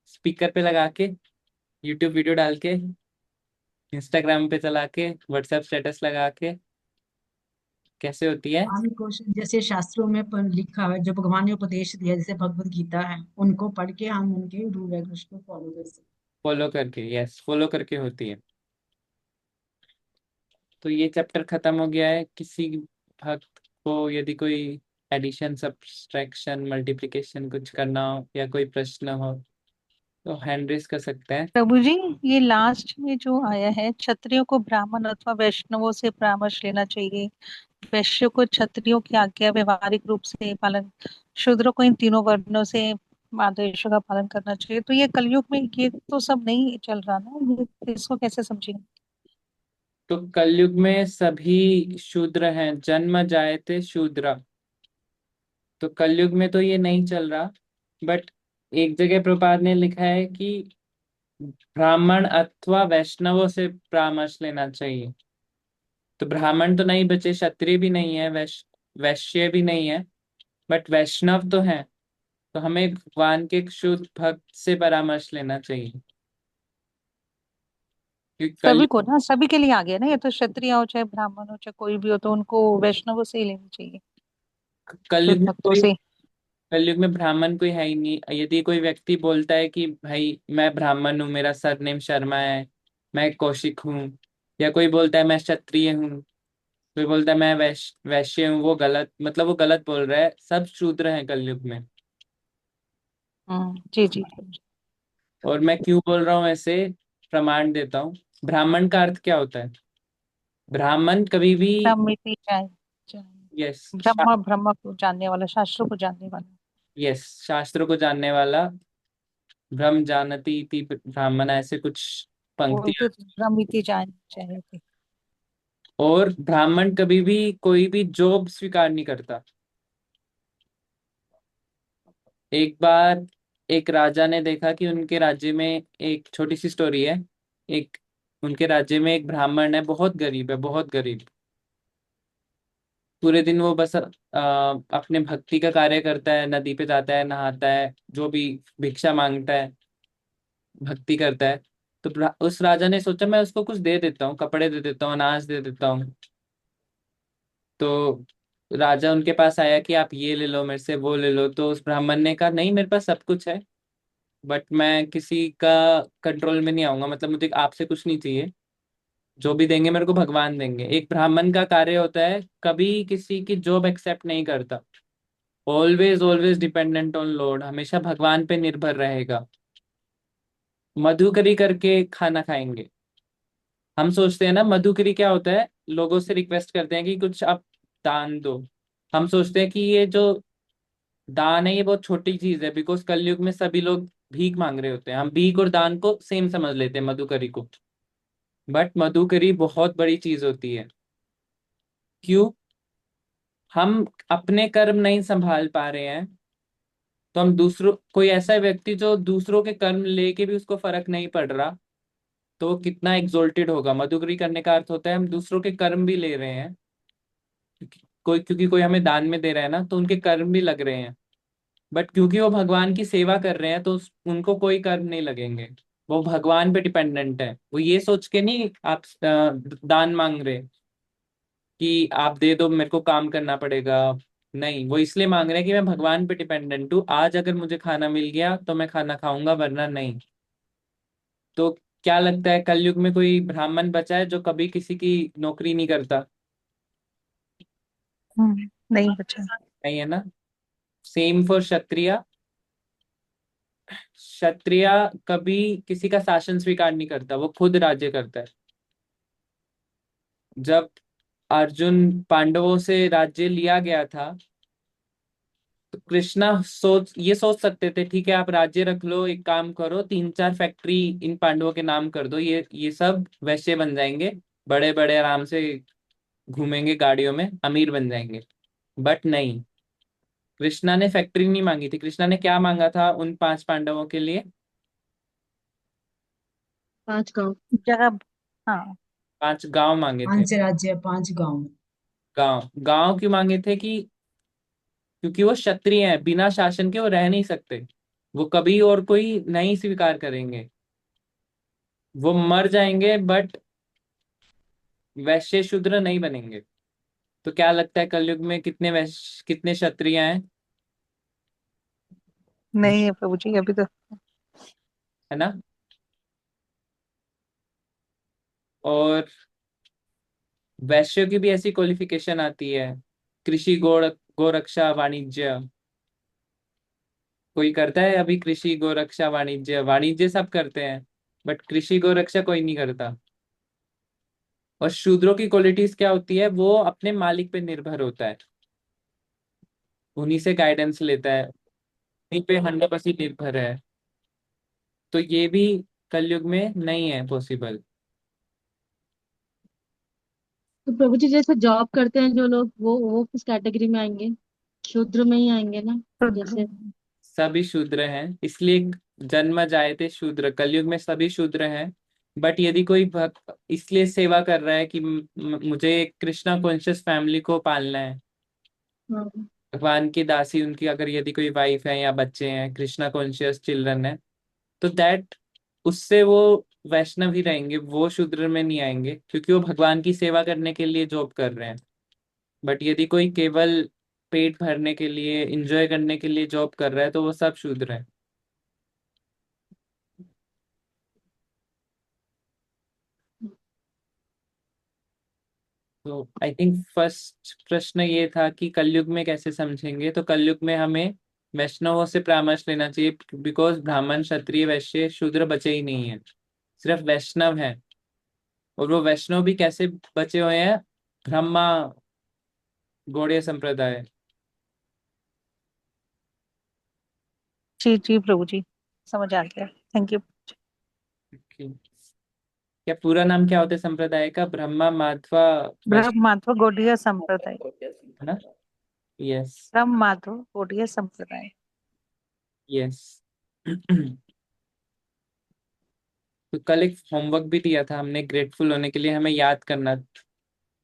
स्पीकर पे लगा के, यूट्यूब वीडियो डाल के, इंस्टाग्राम पे चला के, व्हाट्सएप स्टेटस लगा के, कैसे होती है? हम क्वेश्चन जैसे शास्त्रों में लिखा है, जो भगवान ने उपदेश दिया, जैसे भगवत गीता है, उनको पढ़ के हम उनके रूल रेगुलेशन को फॉलो कर सकते फॉलो करके, यस, फॉलो करके होती है। तो ये चैप्टर खत्म हो गया है। किसी भक्त को यदि कोई एडिशन, सब्सट्रैक्शन, मल्टीप्लिकेशन कुछ करना हो या कोई प्रश्न हो तो हैंड रेस कर सकते हैं। प्रभु जी, ये लास्ट में जो आया है, क्षत्रियो को ब्राह्मण अथवा वैष्णवों से परामर्श लेना चाहिए, वैश्य को क्षत्रियों की आज्ञा व्यवहारिक रूप से पालन, शूद्र को इन तीनों वर्णों से आदेशों का पालन करना चाहिए। तो ये कलयुग में ये तो सब नहीं चल रहा ना, ये इसको कैसे समझेंगे? तो कलयुग में सभी शूद्र हैं, जन्म जायते शूद्र। तो कलयुग में तो ये नहीं चल रहा, बट एक जगह प्रभुपाद ने लिखा है कि ब्राह्मण अथवा वैष्णवों से परामर्श लेना चाहिए। तो ब्राह्मण तो नहीं बचे, क्षत्रिय भी नहीं है, वैश्य भी नहीं है, बट वैष्णव तो है। तो हमें भगवान के एक शुद्ध भक्त से परामर्श लेना चाहिए, क्योंकि सभी को कलयुग ना, सभी के लिए आ गया ना, ये तो क्षत्रिय हो चाहे ब्राह्मण हो चाहे कोई भी हो, तो उनको वैष्णवों से ही लेनी चाहिए, कलयुग शुद्ध में भक्तों कोई से। कलयुग में ब्राह्मण कोई है ही नहीं। यदि कोई व्यक्ति बोलता है कि भाई मैं ब्राह्मण हूँ, मेरा सरनेम शर्मा है, मैं कौशिक हूँ, या कोई बोलता है मैं क्षत्रिय हूँ, कोई बोलता है मैं वैश्य हूँ, वो गलत, मतलब वो गलत बोल रहा है। सब शूद्र हैं कलयुग में। जी जी प्रभु जी। और मैं क्यों बोल रहा हूँ ऐसे, प्रमाण देता हूँ। ब्राह्मण का अर्थ क्या होता है? ब्राह्मण कभी भी, ब्रह्मिति जाए जाए, यस, ब्रह्म ब्रह्म को जानने वाला, शास्त्रों को जानने वाला। यस, शास्त्रों को जानने वाला। ब्रह्म जानति इति ब्राह्मण, ऐसे कुछ पंक्तियां। बोलते तो ब्रह्मिति जान चाहिए थी। और ब्राह्मण कभी भी कोई भी जॉब स्वीकार नहीं करता। एक बार एक राजा ने देखा कि उनके राज्य में, एक छोटी सी स्टोरी है, एक उनके राज्य में एक ब्राह्मण है, बहुत गरीब है, बहुत गरीब। पूरे दिन वो बस अपने भक्ति का कार्य करता है, नदी पे जाता है, नहाता है, जो भी भिक्षा मांगता है, भक्ति करता है। तो उस राजा ने सोचा मैं उसको कुछ दे देता हूँ, कपड़े दे देता हूँ, अनाज दे देता हूँ। तो राजा उनके पास आया कि आप ये ले लो मेरे से, वो ले लो। तो उस ब्राह्मण ने कहा नहीं, मेरे पास सब कुछ है, बट मैं किसी का कंट्रोल में नहीं आऊंगा, मतलब मुझे आपसे कुछ नहीं चाहिए, जो भी देंगे मेरे को भगवान देंगे। एक ब्राह्मण का कार्य होता है कभी किसी की जॉब एक्सेप्ट नहीं करता, always always dependent on Lord, हमेशा भगवान पे निर्भर रहेगा। मधुकरी करके खाना खाएंगे। हम सोचते हैं ना मधुकरी क्या होता है, लोगों से रिक्वेस्ट करते हैं कि कुछ आप दान दो। हम सोचते हैं कि ये जो दान है ये बहुत छोटी चीज है, बिकॉज कलयुग में सभी लोग भीख मांग रहे होते हैं। हम भीख और दान को सेम समझ लेते हैं, मधुकरी को। बट मधुकरी बहुत बड़ी चीज होती है। क्यों? हम अपने कर्म नहीं संभाल पा रहे हैं, तो हम दूसरों, कोई ऐसा व्यक्ति जो दूसरों के कर्म लेके भी उसको फर्क नहीं पड़ रहा, तो वो कितना एक्सोल्टेड होगा। मधुकरी करने का अर्थ होता है हम दूसरों के कर्म भी ले रहे हैं। क्योंकि कोई हमें दान में दे रहा है ना, तो उनके कर्म भी लग रहे हैं। बट क्योंकि वो भगवान की सेवा कर रहे हैं, तो उनको कोई कर्म नहीं लगेंगे। वो भगवान पे डिपेंडेंट है। वो ये सोच के नहीं आप दान मांग रहे कि आप दे दो, मेरे को काम करना पड़ेगा। नहीं, वो इसलिए मांग रहे हैं कि मैं भगवान पे डिपेंडेंट हूँ, आज अगर मुझे खाना मिल गया तो मैं खाना खाऊंगा, वरना नहीं। तो क्या लगता है कलयुग में कोई ब्राह्मण बचा है जो कभी किसी की नौकरी नहीं करता? नहीं बचा। नहीं है ना। सेम फॉर क्षत्रिय। क्षत्रिय कभी किसी का शासन स्वीकार नहीं करता, वो खुद राज्य करता है। जब अर्जुन पांडवों से राज्य लिया गया था, तो कृष्णा सोच सकते थे ठीक है आप राज्य रख लो, एक काम करो, 3-4 फैक्ट्री इन पांडवों के नाम कर दो, ये सब वैश्य बन जाएंगे, बड़े बड़े आराम से घूमेंगे गाड़ियों में, अमीर बन जाएंगे। बट नहीं, कृष्णा ने फैक्ट्री नहीं मांगी थी। कृष्णा ने क्या मांगा था उन 5 पांडवों के लिए? 5 गांव। जगह। हाँ। 5 गांव मांगे थे। 5 राज्य 5 गांव। गांव गांव क्यों मांगे थे? कि क्योंकि वो क्षत्रिय हैं, बिना शासन के वो रह नहीं सकते। वो कभी और कोई नहीं स्वीकार करेंगे, वो मर जाएंगे बट वैश्य शूद्र नहीं बनेंगे। तो क्या लगता है कलयुग में कितने वैश्य, कितने क्षत्रिय हैं? नहीं है प्रभु जी अभी तो। है ना? और वैश्यों की भी ऐसी क्वालिफिकेशन आती है, कृषि, गोरक्षा, वाणिज्य। कोई करता है अभी कृषि, गोरक्षा, वाणिज्य? वाणिज्य सब करते हैं, बट कृषि गोरक्षा कोई नहीं करता। और शूद्रों की क्वालिटीज क्या होती है? वो अपने मालिक पे निर्भर होता है, उन्हीं से गाइडेंस लेता है, उन्हीं पे 100% निर्भर है। तो ये भी कलयुग में नहीं है पॉसिबल। तो प्रभु जी जैसे जॉब करते हैं जो लोग, वो किस कैटेगरी में आएंगे? शूद्र में ही आएंगे ना? जैसे सभी शूद्र हैं, इसलिए जन्म जायते शूद्र, कलयुग में सभी शूद्र हैं। बट यदि कोई भक्त इसलिए सेवा कर रहा है कि मुझे एक कृष्णा कॉन्शियस फैमिली को पालना है, हाँ। भगवान की दासी उनकी अगर यदि कोई वाइफ है या बच्चे हैं, कृष्णा कॉन्शियस चिल्ड्रन है, तो दैट उससे वो वैष्णव ही रहेंगे, वो शूद्र में नहीं आएंगे, क्योंकि वो भगवान की सेवा करने के लिए जॉब कर रहे हैं। बट यदि कोई केवल पेट भरने के लिए, एंजॉय करने के लिए जॉब कर रहा है, तो वो सब शूद्र है। तो आई थिंक फर्स्ट प्रश्न ये था कि कलयुग में कैसे समझेंगे। तो कलयुग में हमें वैष्णवों से परामर्श लेना चाहिए, बिकॉज ब्राह्मण, क्षत्रिय, वैश्य, शूद्र बचे ही नहीं है, सिर्फ वैष्णव है। और वो वैष्णव भी कैसे बचे हुए हैं? ब्रह्मा गौड़ीय संप्रदाय। जी जी प्रभु जी समझ आ गया। Thank you. क्या पूरा नाम क्या होता है संप्रदाय का? ब्रह्मा माध्वा वैष्णव, ब्रह्म माधव गौड़ीय संप्रदाय। है ना? यस। ब्रह्म माधव गौड़ीय संप्रदाय। यस। तो कल एक होमवर्क भी दिया था हमने, ग्रेटफुल होने के लिए हमें याद करना,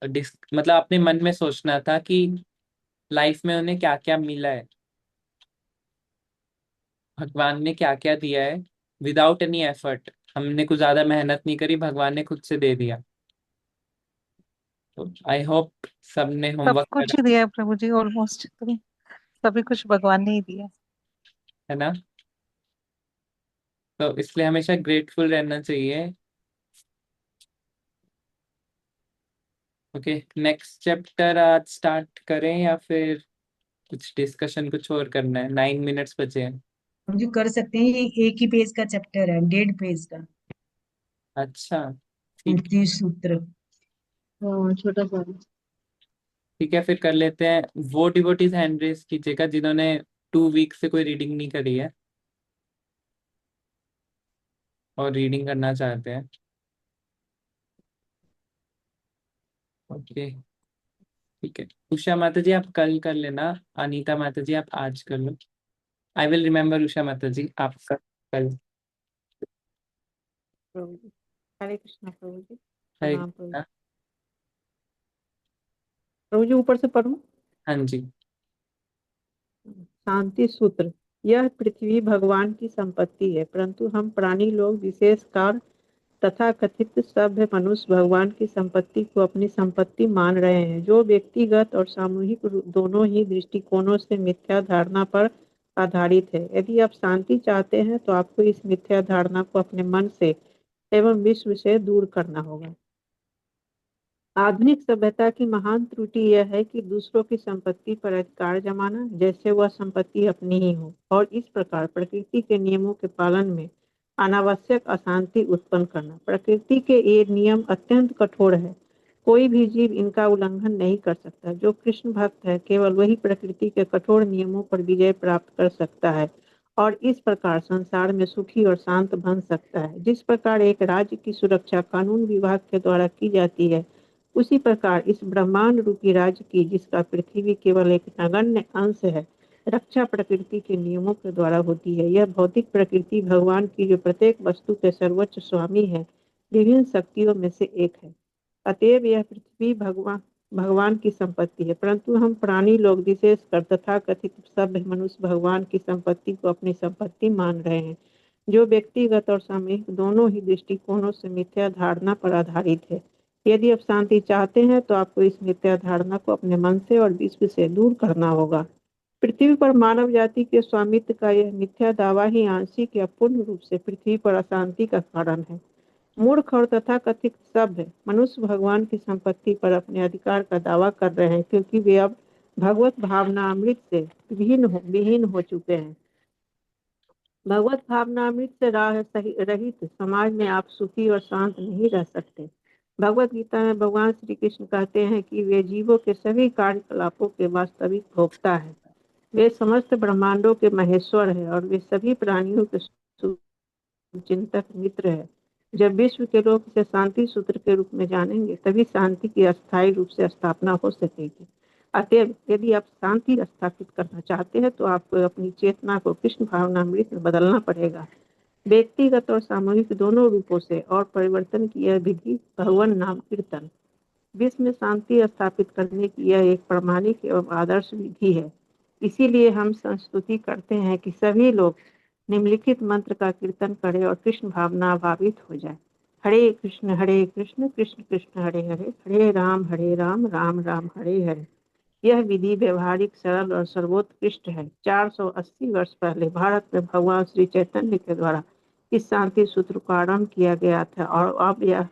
मतलब अपने मन में सोचना था कि लाइफ में उन्हें क्या क्या मिला है, भगवान ने क्या क्या दिया है, विदाउट एनी एफर्ट। हमने कुछ ज्यादा मेहनत नहीं करी, भगवान ने खुद से दे दिया। तो आई होप सबने सब होमवर्क कुछ करा। ही दिया है प्रभु जी ऑलमोस्ट, तो सभी कुछ भगवान ने ही दिया। है ना? तो इसलिए हमेशा ग्रेटफुल रहना चाहिए। ओके, नेक्स्ट चैप्टर आज स्टार्ट करें या फिर कुछ डिस्कशन कुछ और करना है? 9 मिनट्स बचे हैं। हम जो कर सकते हैं, ये एक ही पेज का चैप्टर है, 1.5 पेज का। अच्छा, ठीक। 29 सूत्र। हाँ, छोटा सा। ठीक है, फिर कर लेते हैं। वो डिवोटीज हैंड रेस कीजिएगा जिन्होंने 2 वीक से कोई रीडिंग नहीं करी है और रीडिंग करना चाहते हैं। ओके, ठीक है। उषा माता जी आप कल कर लेना, अनीता माता जी आप आज कर लो। आई विल रिमेम्बर उषा माता जी आपका कल। प्रभु जी हरे कृष्णा प्रभु जी है प्रणाम प्रभु जी। ना? प्रभु जी ऊपर से पढ़ूं। हाँ जी। शांति सूत्र। यह पृथ्वी भगवान की संपत्ति है, परंतु हम प्राणी लोग विशेषकर तथा कथित सभ्य मनुष्य भगवान की संपत्ति को अपनी संपत्ति मान रहे हैं, जो व्यक्तिगत और सामूहिक दोनों ही दृष्टिकोणों से मिथ्या धारणा पर आधारित है। यदि आप शांति चाहते हैं तो आपको इस मिथ्या धारणा को अपने मन से एवं विश्व से दूर करना होगा। आधुनिक सभ्यता की महान त्रुटि यह है कि दूसरों की संपत्ति पर अधिकार जमाना, जैसे वह संपत्ति अपनी ही हो, और इस प्रकार प्रकृति के नियमों के पालन में अनावश्यक अशांति उत्पन्न करना। प्रकृति के ये नियम अत्यंत कठोर है, कोई भी जीव इनका उल्लंघन नहीं कर सकता। जो कृष्ण भक्त है, केवल वही प्रकृति के कठोर नियमों पर विजय प्राप्त कर सकता है और इस प्रकार संसार में सुखी और शांत बन सकता है। जिस प्रकार एक राज्य की सुरक्षा कानून विभाग के द्वारा की जाती है, उसी प्रकार इस ब्रह्मांड रूपी राज्य की, जिसका पृथ्वी केवल एक नगण्य अंश है, रक्षा प्रकृति के नियमों के द्वारा होती है। यह भौतिक प्रकृति भगवान की, जो प्रत्येक वस्तु के सर्वोच्च स्वामी है, विभिन्न शक्तियों में से एक है। अतएव यह पृथ्वी भगवान भगवान की संपत्ति है, परंतु हम प्राणी लोग विशेषकर तथाकथित सभ्य मनुष्य भगवान की संपत्ति को अपनी संपत्ति मान रहे हैं, जो व्यक्तिगत और सामूहिक दोनों ही दृष्टिकोणों से मिथ्या धारणा पर आधारित है। यदि आप शांति चाहते हैं तो आपको इस मिथ्या धारणा को अपने मन से और विश्व से दूर करना होगा। पृथ्वी पर मानव जाति के स्वामित्व का यह मिथ्या दावा ही आंशिक या पूर्ण रूप से पृथ्वी पर अशांति का कारण है। मूर्ख और तथाकथित सभ्य मनुष्य भगवान की संपत्ति पर अपने अधिकार का दावा कर रहे हैं, क्योंकि वे अब भगवत भावना अमृत से विहीन हो चुके हैं। भगवत भावनामृत से रहित समाज में आप सुखी और शांत नहीं रह सकते। भगवत गीता में भगवान श्री कृष्ण कहते हैं कि वे जीवों के सभी कार्यकलापों के वास्तविक भोक्ता है। वे समस्त ब्रह्मांडों के महेश्वर है और वे सभी प्राणियों के चिंतक मित्र है। जब विश्व के लोग इसे शांति सूत्र के रूप में जानेंगे, तभी शांति की अस्थायी रूप से स्थापना हो सकेगी। अतएव यदि आप शांति स्थापित करना चाहते हैं तो आपको अपनी चेतना को कृष्ण भावनामृत में बदलना पड़ेगा। व्यक्तिगत और सामूहिक दोनों रूपों से और परिवर्तन की यह विधि भगवान नाम कीर्तन विश्व में शांति स्थापित करने की यह एक प्रमाणिक एवं आदर्श विधि है। इसीलिए हम संस्तुति करते हैं कि सभी लोग निम्नलिखित मंत्र का कीर्तन करें और कृष्ण भावना भावित हो जाए। हरे कृष्ण कृष्ण कृष्ण हरे हरे, हरे राम राम राम हरे हरे। यह विधि व्यवहारिक, सरल और सर्वोत्कृष्ट है। 480 वर्ष पहले भारत में भगवान श्री चैतन्य के द्वारा इस शांति सूत्र को आरंभ किया गया था और अब यह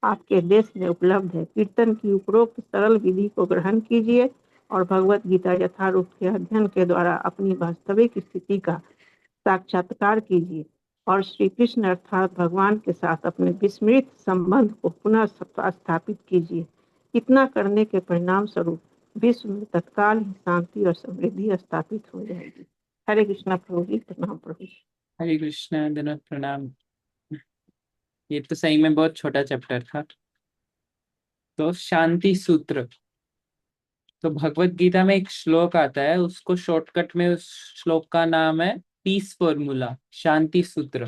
आपके देश में उपलब्ध है। कीर्तन की उपरोक्त सरल विधि को ग्रहण कीजिए और भगवत गीता यथारूप के अध्ययन के द्वारा अपनी वास्तविक स्थिति का साक्षात्कार कीजिए और श्री कृष्ण अर्थात भगवान के साथ अपने विस्मृत संबंध को पुनः स्थापित कीजिए। इतना करने के परिणाम स्वरूप विश्व में तत्काल ही शांति और समृद्धि स्थापित हो जाएगी। हरे कृष्णा प्रभु जी, प्रणाम प्रभु। हरे कृष्णा, धन्यवाद, प्रणाम। ये तो सही में बहुत छोटा चैप्टर था। तो शांति सूत्र, तो भगवत गीता में एक श्लोक आता है, उसको शॉर्टकट में उस श्लोक का नाम है पीस फॉर्मूला, शांति सूत्र।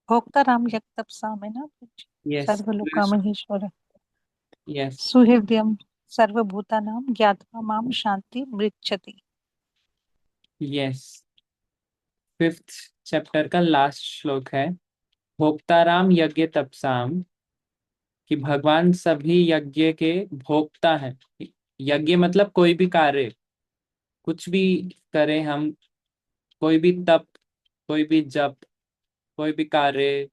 भोक्ता राम यज्ञ में ना यस, सर्वलोका महेश्वर यस, सुहृदयम सर्वभूतानां ज्ञात्वा माम शांति मृच्छति। यस। 5th चैप्टर का लास्ट श्लोक है, भोक्ताराम यज्ञ तपसाम, कि भगवान सभी यज्ञ के भोक्ता है। यज्ञ मतलब कोई भी कार्य, कुछ भी करें हम, कोई भी तप, कोई भी जप, कोई भी कार्य,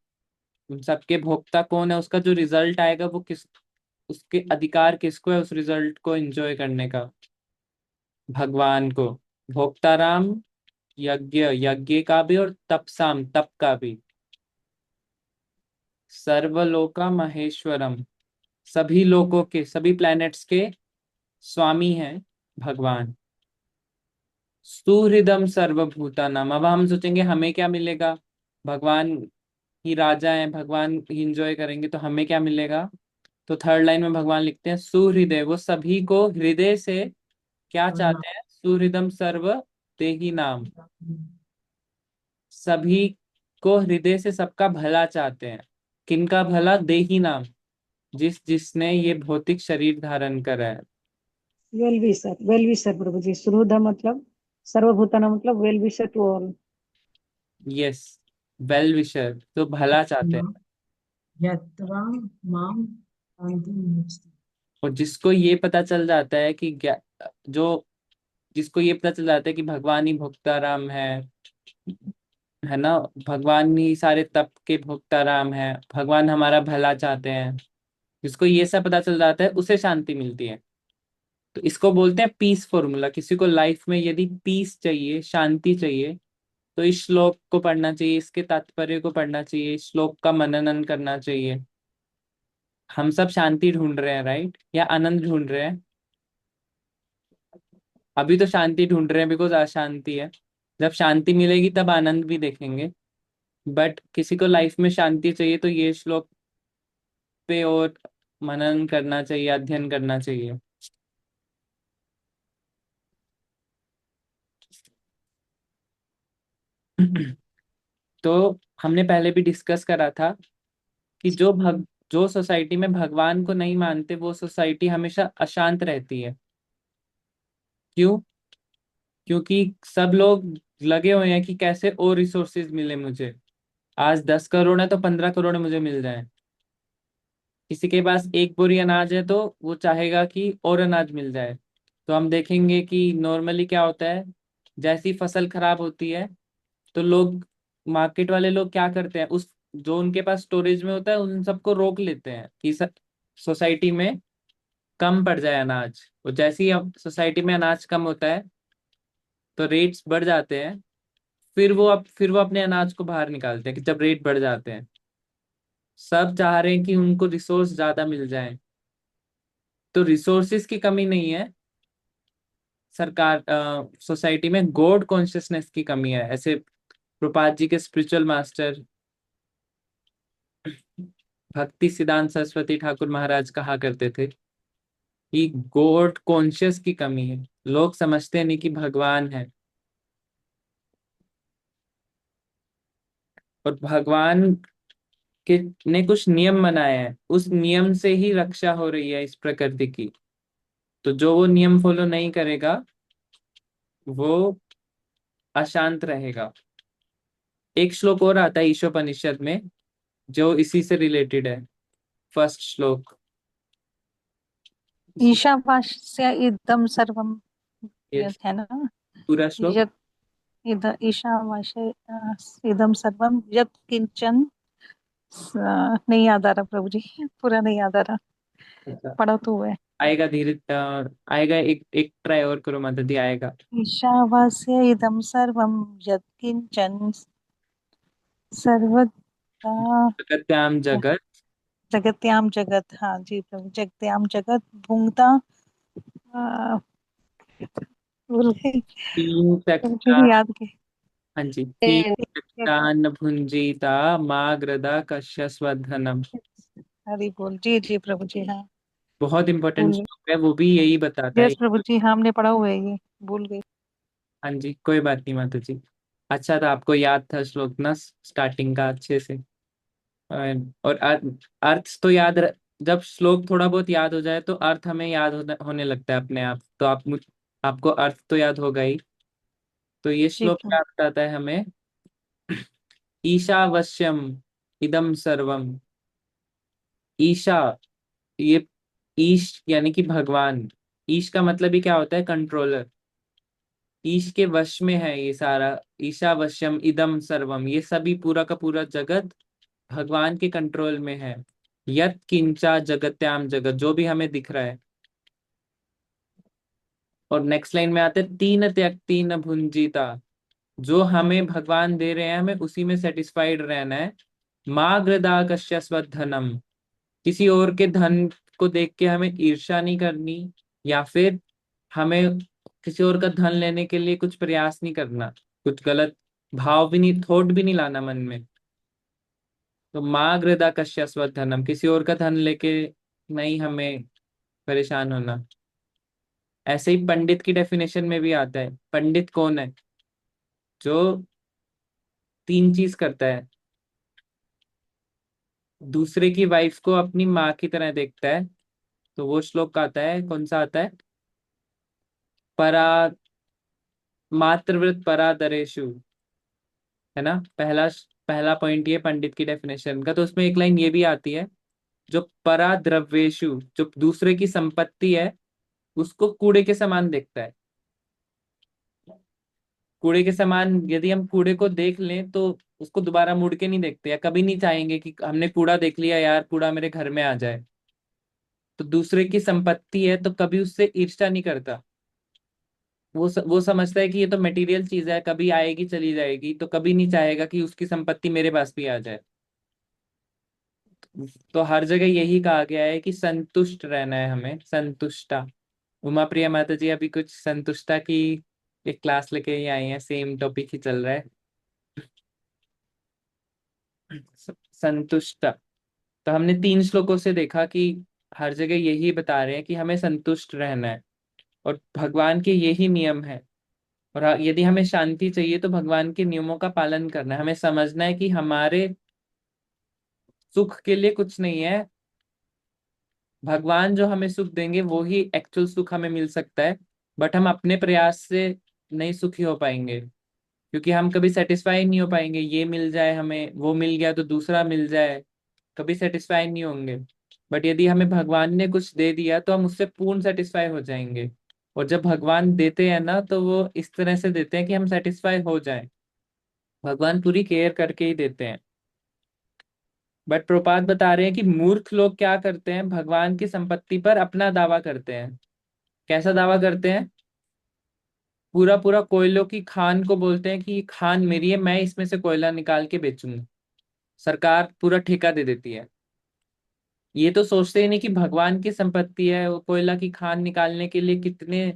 उन सबके भोक्ता कौन है, उसका जो रिजल्ट आएगा वो किस, उसके अधिकार किसको है उस रिजल्ट को एंजॉय करने का? भगवान को। भोक्ताराम यज्ञ, यज्ञ का भी और तपसाम, तप का भी। सर्वलोका महेश्वरम, सभी लोगों के, सभी प्लैनेट्स के स्वामी हैं भगवान। सुहृदम सर्वभूतानाम, अब हम सोचेंगे हमें क्या मिलेगा, भगवान ही राजा है, भगवान ही इंजॉय करेंगे तो हमें क्या मिलेगा? तो थर्ड लाइन में भगवान लिखते हैं सुहृदय, वो सभी को हृदय से क्या चाहते हैं? सुहृदम सर्व देही नाम, सभी को हृदय से सबका भला चाहते हैं। किनका भला? देही नाम, जिसने ये भौतिक शरीर धारण करा है। वेल विशर प्रभु जी। सुहृद मतलब सर्वभूताना मतलब well wisher to all. Yes, well wisher, तो भला चाहते हैं। यत्वा माम शांति मुझति। और जिसको ये पता चल जाता है कि जो जिसको ये पता चल जाता है कि भगवान ही भोक्ताराम है ना, भगवान ही सारे तप के भोक्ताराम है, भगवान हमारा भला चाहते हैं, जिसको ये सब पता चल जाता है उसे शांति मिलती है। तो इसको बोलते हैं पीस फॉर्मूला। किसी को लाइफ में यदि पीस चाहिए, शांति चाहिए, तो इस श्लोक को पढ़ना चाहिए, इसके तात्पर्य को पढ़ना चाहिए, इस श्लोक का मननन करना चाहिए। हम सब शांति ढूंढ रहे हैं, राइट? या आनंद ढूंढ रहे हैं? अभी तो शांति ढूंढ रहे हैं बिकॉज अशांति है। जब शांति मिलेगी तब आनंद भी देखेंगे। बट किसी को लाइफ में शांति चाहिए तो ये श्लोक पे और मनन करना चाहिए, अध्ययन करना चाहिए। तो हमने पहले भी डिस्कस करा था कि जो सोसाइटी में भगवान को नहीं मानते वो सोसाइटी हमेशा अशांत रहती है। क्यों? क्योंकि सब लोग लगे हुए हैं कि कैसे और रिसोर्सेज मिले मुझे। आज 10 करोड़ है तो 15 करोड़ मुझे मिल जाए। किसी के पास एक बोरी अनाज है तो वो चाहेगा कि और अनाज मिल जाए। तो हम देखेंगे कि नॉर्मली क्या होता है, जैसी फसल खराब होती है तो लोग, मार्केट वाले लोग क्या करते हैं, उस जो उनके पास स्टोरेज में होता है उन सबको रोक लेते हैं कि सोसाइटी में कम पड़ जाए अनाज। और जैसे ही अब सोसाइटी में अनाज कम होता है तो रेट्स बढ़ जाते हैं। फिर वो अपने अनाज को बाहर निकालते हैं कि जब रेट बढ़ जाते हैं। सब चाह रहे हैं कि उनको रिसोर्स ज्यादा मिल जाए। तो रिसोर्सेज की कमी नहीं है सरकार, सोसाइटी में गॉड कॉन्शियसनेस की कमी है। ऐसे प्रपात जी के स्पिरिचुअल मास्टर भक्ति सिद्धांत सरस्वती ठाकुर महाराज कहा करते थे कि गॉड कॉन्शियस की कमी है। लोग समझते नहीं कि भगवान है, और भगवान के ने कुछ नियम बनाए हैं, उस नियम से ही रक्षा हो रही है इस प्रकृति की। तो जो वो नियम फॉलो नहीं करेगा वो अशांत रहेगा। एक श्लोक और आता है ईशोपनिषद में जो इसी से रिलेटेड है। फर्स्ट श्लोक। ईशावास्य इदम सर्वम, यस, है ना? पूरा श्लोक। यत् ईशावास्य इदम सर्वम यत् किंचन नहीं याद आ रहा प्रभु जी, पूरा नहीं याद आ रहा, अच्छा, पढ़ा तो हुआ है। आएगा धीरे, आएगा। एक एक ट्राई और करो माता दी, आएगा। ईशावास्य इदम सर्वम यत् किंचन सर्वदा जगत्याम जगत जगत्याम जगत, हाँ जी प्रभु, जगत्याम जगत भुंगता, आ, भूल गई तीन प्रभु चक्का। जी, याद के। हाँ जी, तीन चक्का न भुंजीता माँ गृदा कश्य स्वधनम। हरि बोल, जी जी प्रभु जी, हाँ बहुत इंपॉर्टेंट भूल गई। श्लोक है, वो भी यही बताता है। यस प्रभु जी, हाँ, हमने पढ़ा हुआ है ये, भूल गई। हाँ जी, कोई बात नहीं माता जी। अच्छा था आपको याद था श्लोक ना, स्टार्टिंग का अच्छे से। और अर्थ तो जब श्लोक थोड़ा बहुत याद हो जाए तो अर्थ हमें याद होने लगता है अपने आप। तो आपको अर्थ तो याद होगा ही। तो ये जी श्लोक क्या बताता है हमें? ईशावश्यम इदम सर्वम। ईशा, ये ईश यानी कि भगवान। ईश का मतलब ही क्या होता है? कंट्रोलर। ईश के वश में है ये सारा। ईशावश्यम इदम सर्वम, ये सभी पूरा का पूरा जगत भगवान के कंट्रोल में है। यत किंचा जगत्याम जगत, जो भी हमें दिख रहा है। और नेक्स्ट लाइन में आते हैं तीन त्यक तीन भुंजीता। जो हमें भगवान दे रहे हैं हमें उसी में सेटिस्फाइड रहना है। माँ गृदा कश्य स्वधनम, किसी और के धन को देख के हमें ईर्ष्या नहीं करनी, या फिर हमें किसी और का धन लेने के लिए कुछ प्रयास नहीं करना, कुछ गलत भाव भी नहीं, थॉट भी नहीं लाना मन में। तो माँ गृदा कश्य स्वधनम, किसी और का धन लेके नहीं हमें परेशान होना। ऐसे ही पंडित की डेफिनेशन में भी आता है। पंडित कौन है? जो तीन चीज करता है। दूसरे की वाइफ को अपनी माँ की तरह देखता है। तो वो श्लोक आता है, कौन सा आता है? परा, मातृव्रत परादरेषु, है ना? पहला पहला पॉइंट ये पंडित की डेफिनेशन का। तो उसमें एक लाइन ये भी आती है, जो पराद्रव्येषु, जो दूसरे की संपत्ति है उसको कूड़े के समान देखता है। कूड़े के समान, यदि हम कूड़े को देख लें तो उसको दोबारा मुड़ के नहीं देखते, या कभी नहीं चाहेंगे कि हमने कूड़ा देख लिया यार, कूड़ा मेरे घर में आ जाए। तो दूसरे की संपत्ति है तो कभी उससे ईर्ष्या नहीं करता। वो समझता है कि ये तो मटेरियल चीज है, कभी आएगी चली जाएगी, तो कभी नहीं चाहेगा कि उसकी संपत्ति मेरे पास भी आ जाए। तो हर जगह यही कहा गया है कि संतुष्ट रहना है हमें, संतुष्टा। उमा प्रिया माता जी अभी कुछ संतुष्टा की एक क्लास लेके ही आई है, सेम टॉपिक ही चल रहा है। संतुष्ट। तो हमने तीन श्लोकों से देखा कि हर जगह यही बता रहे हैं कि हमें संतुष्ट रहना है, और भगवान के यही नियम है। और यदि हमें शांति चाहिए तो भगवान के नियमों का पालन करना है। हमें समझना है कि हमारे सुख के लिए कुछ नहीं है, भगवान जो हमें सुख देंगे वो ही एक्चुअल सुख हमें मिल सकता है, बट हम अपने प्रयास से नहीं सुखी हो पाएंगे, क्योंकि हम कभी सेटिस्फाई नहीं हो पाएंगे। ये मिल जाए हमें, वो मिल गया तो दूसरा मिल जाए, कभी सेटिस्फाई नहीं होंगे। बट यदि हमें भगवान ने कुछ दे दिया तो हम उससे पूर्ण सेटिस्फाई हो जाएंगे। और जब भगवान देते हैं ना, तो वो इस तरह से देते हैं कि हम सेटिस्फाई हो जाएं। भगवान पूरी केयर करके ही देते हैं। बट प्रभुपाद बता रहे हैं कि मूर्ख लोग क्या करते हैं, भगवान की संपत्ति पर अपना दावा करते हैं। कैसा दावा करते हैं? पूरा पूरा कोयलों की खान को बोलते हैं कि ये खान मेरी है, मैं इसमें से कोयला निकाल के बेचूंगा। सरकार पूरा ठेका दे देती है। ये तो सोचते ही नहीं कि भगवान की संपत्ति है, वो कोयला की खान निकालने के लिए कितने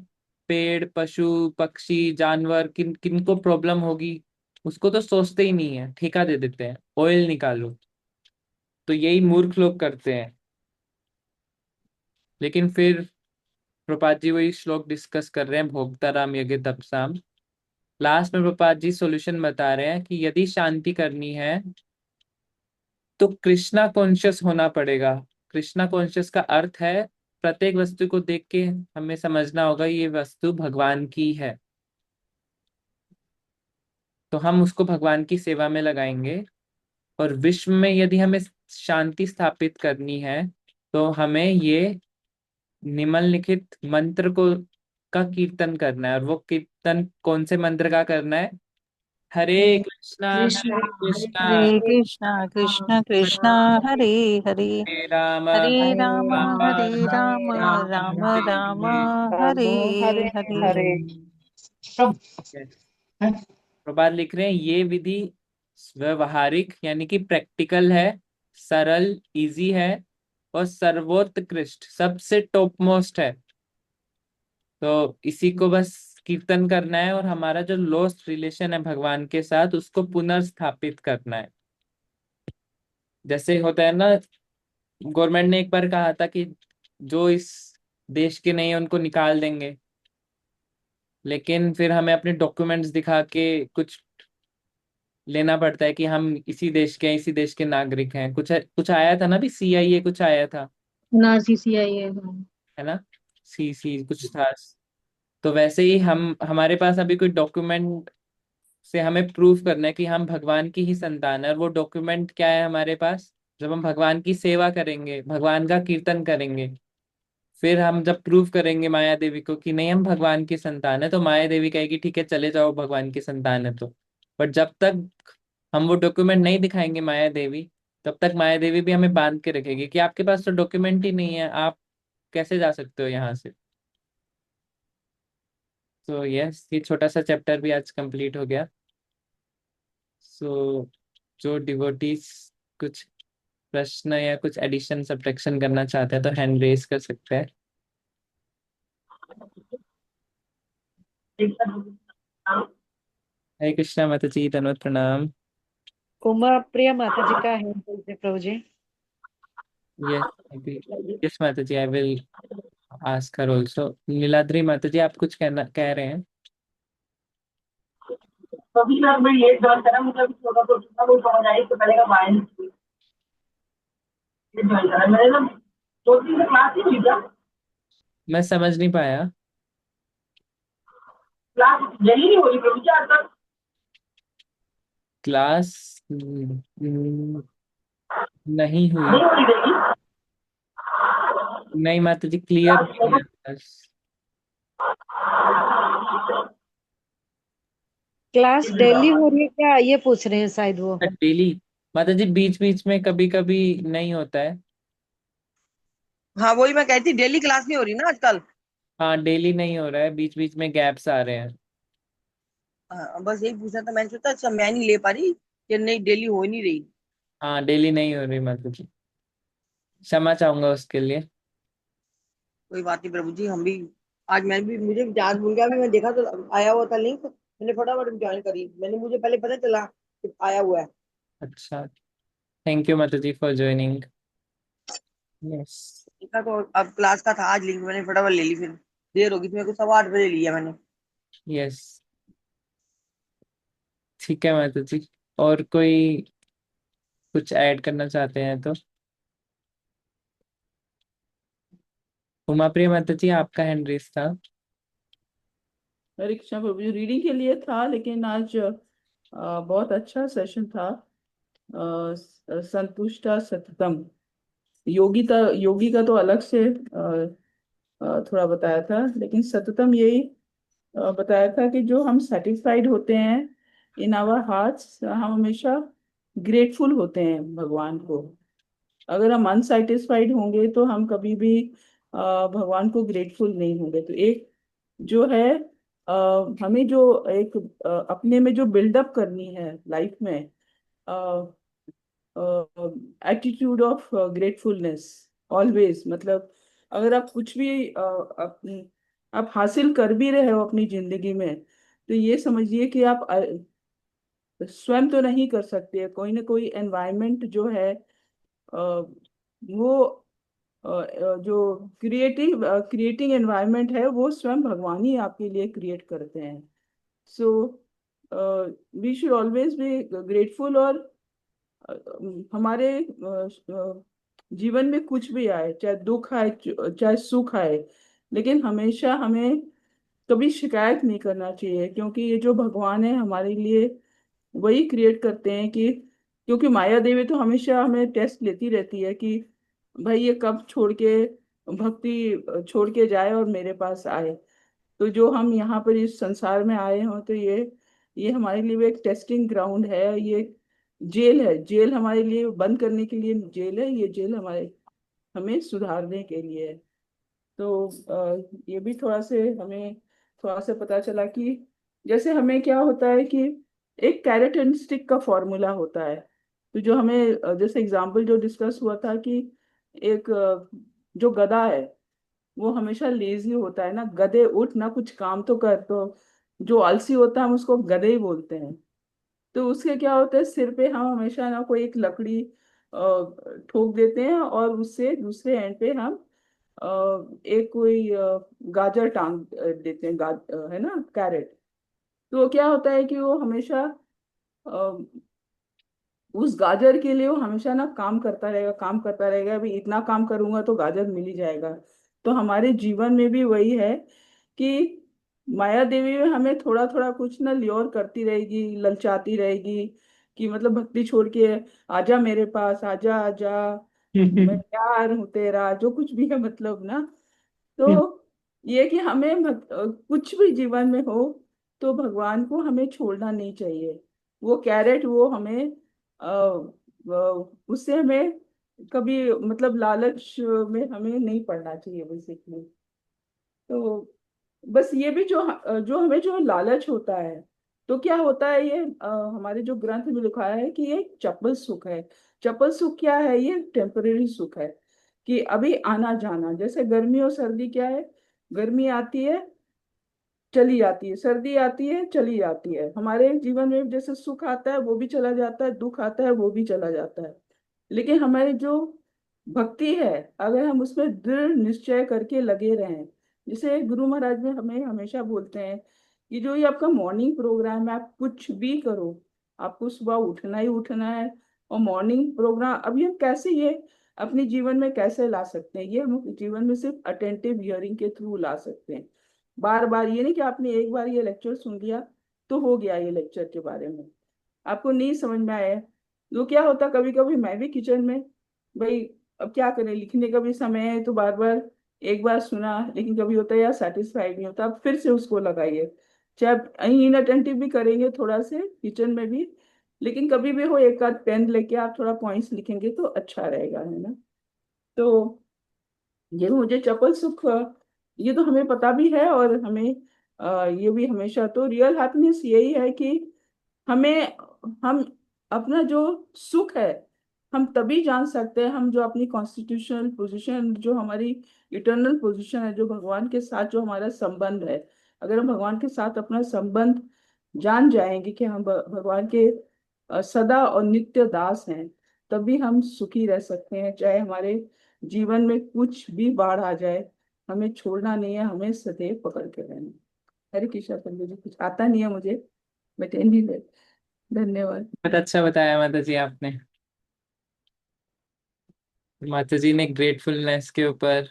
पेड़, पशु, पक्षी, जानवर, किन किन को प्रॉब्लम होगी, उसको तो सोचते ही नहीं है, ठेका दे देते हैं, ऑयल निकालो। तो यही मूर्ख लोग करते हैं। लेकिन फिर प्रपात जी वही श्लोक डिस्कस कर रहे हैं, भोक्ताराम यज्ञ तपसाम। लास्ट में प्रपात जी सॉल्यूशन बता रहे हैं कि यदि शांति करनी है तो कृष्णा कॉन्शियस होना पड़ेगा। कृष्णा कॉन्शियस का अर्थ है प्रत्येक वस्तु को देख के हमें समझना होगा ये वस्तु भगवान की है, तो हम उसको भगवान की सेवा में लगाएंगे। और विश्व में यदि हमें शांति स्थापित करनी है तो हमें ये निम्नलिखित मंत्र को का कीर्तन करना है। और वो कीर्तन कौन से मंत्र का करना है? हरे कृष्णा कृष्णा हरे हरे कृष्णा हरे कृष्णा कृष्णा कृष्ण कृष्ण हरे हरे, हरे राम हरे हरे हरे राम राम हरे राम राम, राम राम हरे राम हरे। हरे हरे हरे। हरे। प्रभात लिख रहे हैं ये विधि व्यवहारिक यानी कि प्रैक्टिकल है, सरल इजी है, और सर्वोत्कृष्ट सबसे टॉप मोस्ट है। तो इसी को बस कीर्तन करना है और हमारा जो लॉस्ट रिलेशन है भगवान के साथ उसको पुनर्स्थापित करना है। जैसे होता है ना, गवर्नमेंट ने एक बार कहा था कि जो इस देश के नहीं है उनको निकाल देंगे, लेकिन फिर हमें अपने डॉक्यूमेंट्स दिखा के कुछ लेना पड़ता है कि हम इसी देश के हैं, इसी देश के नागरिक हैं। कुछ कुछ आया था ना, भी सीआईए कुछ आया था, NRCCI है, हाँ। है ना, सी कुछ था। तो वैसे ही हम, हमारे पास अभी कोई डॉक्यूमेंट से हमें प्रूव करना है कि हम भगवान की ही संतान है। और वो डॉक्यूमेंट क्या है हमारे पास? जब हम भगवान की सेवा करेंगे, भगवान का कीर्तन करेंगे, फिर हम जब प्रूव करेंगे माया देवी को कि नहीं हम भगवान की संतान है, तो माया देवी कहेगी ठीक है चले जाओ, भगवान की संतान है तो। बट जब तक हम वो डॉक्यूमेंट नहीं दिखाएंगे माया देवी, तब तक माया देवी भी हमें बांध के रखेगी कि आपके पास तो डॉक्यूमेंट ही नहीं है, आप कैसे जा सकते हो यहाँ से। तो यस, ये छोटा सा चैप्टर भी आज कंप्लीट हो गया। सो जो डिवोटीज कुछ प्रश्न या कुछ एडिशन सब्ट्रैक्शन करना चाहते हैं तो हैंड रेज कर सकते हैं। हरे कृष्णा माता जी, धन्यवाद, प्रणाम। उमा प्रिया माता जी का है प्रभु जी। Yes, yes Mata ji, I will ask her also. Niladri Mata ji, आप कुछ कहना कह रहे हैं? अभी सर मैं लेट ज्वाइन करा, मतलब छोटा तो जितना कोई समझ आई तो पहले का वायरल ज्वाइन करा मैंने ना, 2 3 से क्लास ही हुई क्या? मैं समझ नहीं पाया। क्लास यही नहीं हो रही प्रभु जी आज तक। क्लास नहीं हुई। नहीं हो रही डेली नहीं माता जी, क्लियर क्लास नहीं है बस। क्लास डेली हो रही है क्या, ये पूछ रहे हैं शायद वो। डेली माता जी, बीच बीच में कभी कभी नहीं होता है। हाँ वही मैं कहती, डेली क्लास नहीं हो रही ना आजकल। हाँ, डेली नहीं हो रहा है, बीच बीच में गैप्स आ रहे हैं। हाँ, बस यही पूछना था, मैंने सोचा अच्छा मैं नहीं ले पा रही कि नहीं डेली हो ही नहीं रही। हाँ, डेली नहीं हो रही माता जी, क्षमा चाहूंगा उसके लिए। कोई बात नहीं प्रभु जी, हम भी आज मैं भी, मुझे याद भूल गया, भी मैं देखा तो आया हुआ था लिंक, मैंने फटाफट ज्वाइन करी, मैंने मुझे पहले पता चला कि आया हुआ है। अच्छा, थैंक यू माता जी फॉर ज्वाइनिंग। यस। देखा तो अब क्लास का था आज लिंक, मैंने फटाफट ले ली, फिर देर होगी तो मेरे को 8:15 लिया मैंने। यस, ठीक है माता जी। और कोई कुछ ऐड करना चाहते हैं तो? उमा प्रिय माता जी, आपका हैंड रेस था। हरे कृष्णा प्रभु जी, रीडिंग के लिए था, लेकिन आज बहुत अच्छा सेशन था। संतुष्टा सततम, योगी का तो अलग से थोड़ा बताया था, लेकिन सततम यही बताया था कि जो हम सेटिस्फाइड होते हैं इन आवर हार्ट्स, हम हमेशा ग्रेटफुल होते हैं भगवान को। अगर हम अनसेटिस्फाइड होंगे तो हम कभी भी भगवान को ग्रेटफुल नहीं होंगे। तो एक जो है, हमें जो एक अपने में जो बिल्डअप करनी है लाइफ में, एटीट्यूड ऑफ ग्रेटफुलनेस ऑलवेज। मतलब अगर आप कुछ भी आप हासिल कर भी रहे हो अपनी जिंदगी में, तो ये समझिए कि आप स्वयं तो नहीं कर सकते, कोई ना कोई एनवायरनमेंट जो है वो जो क्रिएटिंग एनवायरनमेंट है, वो स्वयं भगवान ही आपके लिए क्रिएट करते हैं। So we should always be grateful. और हमारे जीवन में कुछ भी आए, चाहे दुख आए चाहे सुख आए, लेकिन हमेशा हमें कभी शिकायत नहीं करना चाहिए, क्योंकि ये जो भगवान है हमारे लिए वही क्रिएट करते हैं। कि क्योंकि माया देवी तो हमेशा हमें टेस्ट लेती रहती है कि भाई ये कब छोड़ के भक्ति छोड़ के जाए और मेरे पास आए। तो जो हम यहाँ पर इस संसार में आए हों, तो ये हमारे लिए एक टेस्टिंग ग्राउंड है। ये जेल है, जेल हमारे लिए बंद करने के लिए जेल है, ये जेल हमारे हमें सुधारने के लिए है। तो ये भी थोड़ा से हमें थोड़ा सा पता चला कि जैसे हमें क्या होता है कि एक कैरेट एंड स्टिक का फॉर्मूला होता है। तो जो हमें जैसे एग्जाम्पल जो डिस्कस हुआ था कि एक जो गधा है वो हमेशा लेजी होता है ना, गधे उठ ना कुछ काम तो कर। तो जो आलसी होता है हम उसको गधे ही बोलते हैं। तो उसके क्या होता है, सिर पे हम हमेशा ना कोई एक लकड़ी ठोक देते हैं और उससे दूसरे एंड पे हम एक कोई गाजर टांग देते हैं, है ना, कैरेट। तो क्या होता है कि वो हमेशा अ, उस गाजर के लिए वो हमेशा ना काम करता रहेगा, काम करता रहेगा, अभी इतना काम करूंगा तो गाजर मिल ही जाएगा। तो हमारे जीवन में भी वही है कि माया देवी में हमें थोड़ा थोड़ा कुछ ना ल्योर करती रहेगी, ललचाती रहेगी कि मतलब भक्ति छोड़ के आजा मेरे पास, आजा आजा, मैं प्यार हूँ तेरा, जो कुछ भी है मतलब ना। तो ये कि हमें कुछ भी जीवन में हो तो भगवान को हमें छोड़ना नहीं चाहिए। वो कैरेट वो हमें उससे हमें कभी मतलब लालच में हमें नहीं पड़ना चाहिए बेसिकली। तो बस ये भी जो हमें जो लालच होता है, तो क्या होता है ये हमारे जो ग्रंथ में लिखा है कि ये चपल सुख है। चपल सुख क्या है, ये टेम्परेरी सुख है कि अभी आना जाना। जैसे गर्मी और सर्दी क्या है, गर्मी आती है चली जाती है, सर्दी आती है चली जाती है। हमारे जीवन में जैसे सुख आता है वो भी चला जाता है, दुख आता है वो भी चला जाता है। लेकिन हमारी जो भक्ति है, अगर हम उसमें दृढ़ निश्चय करके लगे रहें, जैसे गुरु महाराज में हमें हमेशा बोलते हैं कि जो ये आपका मॉर्निंग प्रोग्राम है, आप कुछ भी करो, आपको सुबह उठना ही उठना है। और मॉर्निंग प्रोग्राम अभी हम कैसे ये अपने जीवन में कैसे ला सकते हैं, ये हम जीवन में सिर्फ अटेंटिव हियरिंग के थ्रू ला सकते हैं। बार बार ये नहीं कि आपने एक बार ये लेक्चर सुन लिया तो हो गया ये लेक्चर के बारे में, आपको नहीं समझ में आया। तो क्या होता, कभी कभी मैं भी किचन में, भाई अब क्या करें, लिखने का भी समय है तो बार बार एक बार सुना, लेकिन कभी होता है यार सेटिस्फाइड नहीं होता, अब फिर से उसको लगाइए। चाहे आप इनअटेंटिव भी करेंगे थोड़ा से किचन में भी, लेकिन कभी भी हो एक आध पेन लेके आप थोड़ा पॉइंट्स लिखेंगे तो अच्छा रहेगा, है ना। तो ये मुझे चपल सुख, ये तो हमें पता भी है। और हमें ये भी हमेशा, तो रियल हैप्पीनेस यही है कि हमें हम अपना जो सुख है हम तभी जान सकते हैं, हम जो अपनी कॉन्स्टिट्यूशनल पोजीशन, जो हमारी इटर्नल पोजीशन है, जो भगवान के साथ जो हमारा संबंध है, अगर हम भगवान के साथ अपना संबंध जान जाएंगे कि हम भगवान के सदा और नित्य दास हैं, तभी हम सुखी रह सकते हैं। चाहे हमारे जीवन में कुछ भी बाढ़ आ जाए, हमें छोड़ना नहीं है, हमें सदैव पकड़ के रहना है। हरे कृष्णा पंडित जी, कुछ आता नहीं है मुझे, मैं नहीं ले। धन्यवाद। बहुत अच्छा बताया माता जी आपने। माता जी ने ग्रेटफुलनेस के ऊपर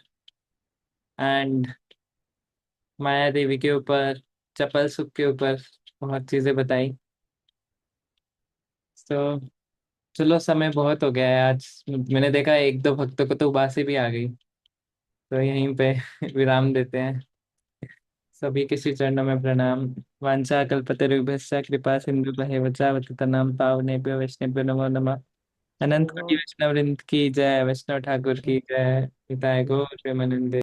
एंड माया देवी के ऊपर, चपल सुख के ऊपर बहुत चीजें बताई। तो चलो, समय बहुत हो गया है आज। मैंने देखा एक दो भक्तों को तो उबासी भी आ गई, तो यहीं पे विराम देते हैं। सभी के श्री चरणों में प्रणाम। वांछा कल्पतरुभ्यश्च कृपा सिंधु पतितनां पावनेभ्यो वैष्णवेभ्यो नमो नमः। अनंत कोटि वैष्णव वृंद की जय, वैष्णव ठाकुर की जय, निताय गौर प्रेमानंदे।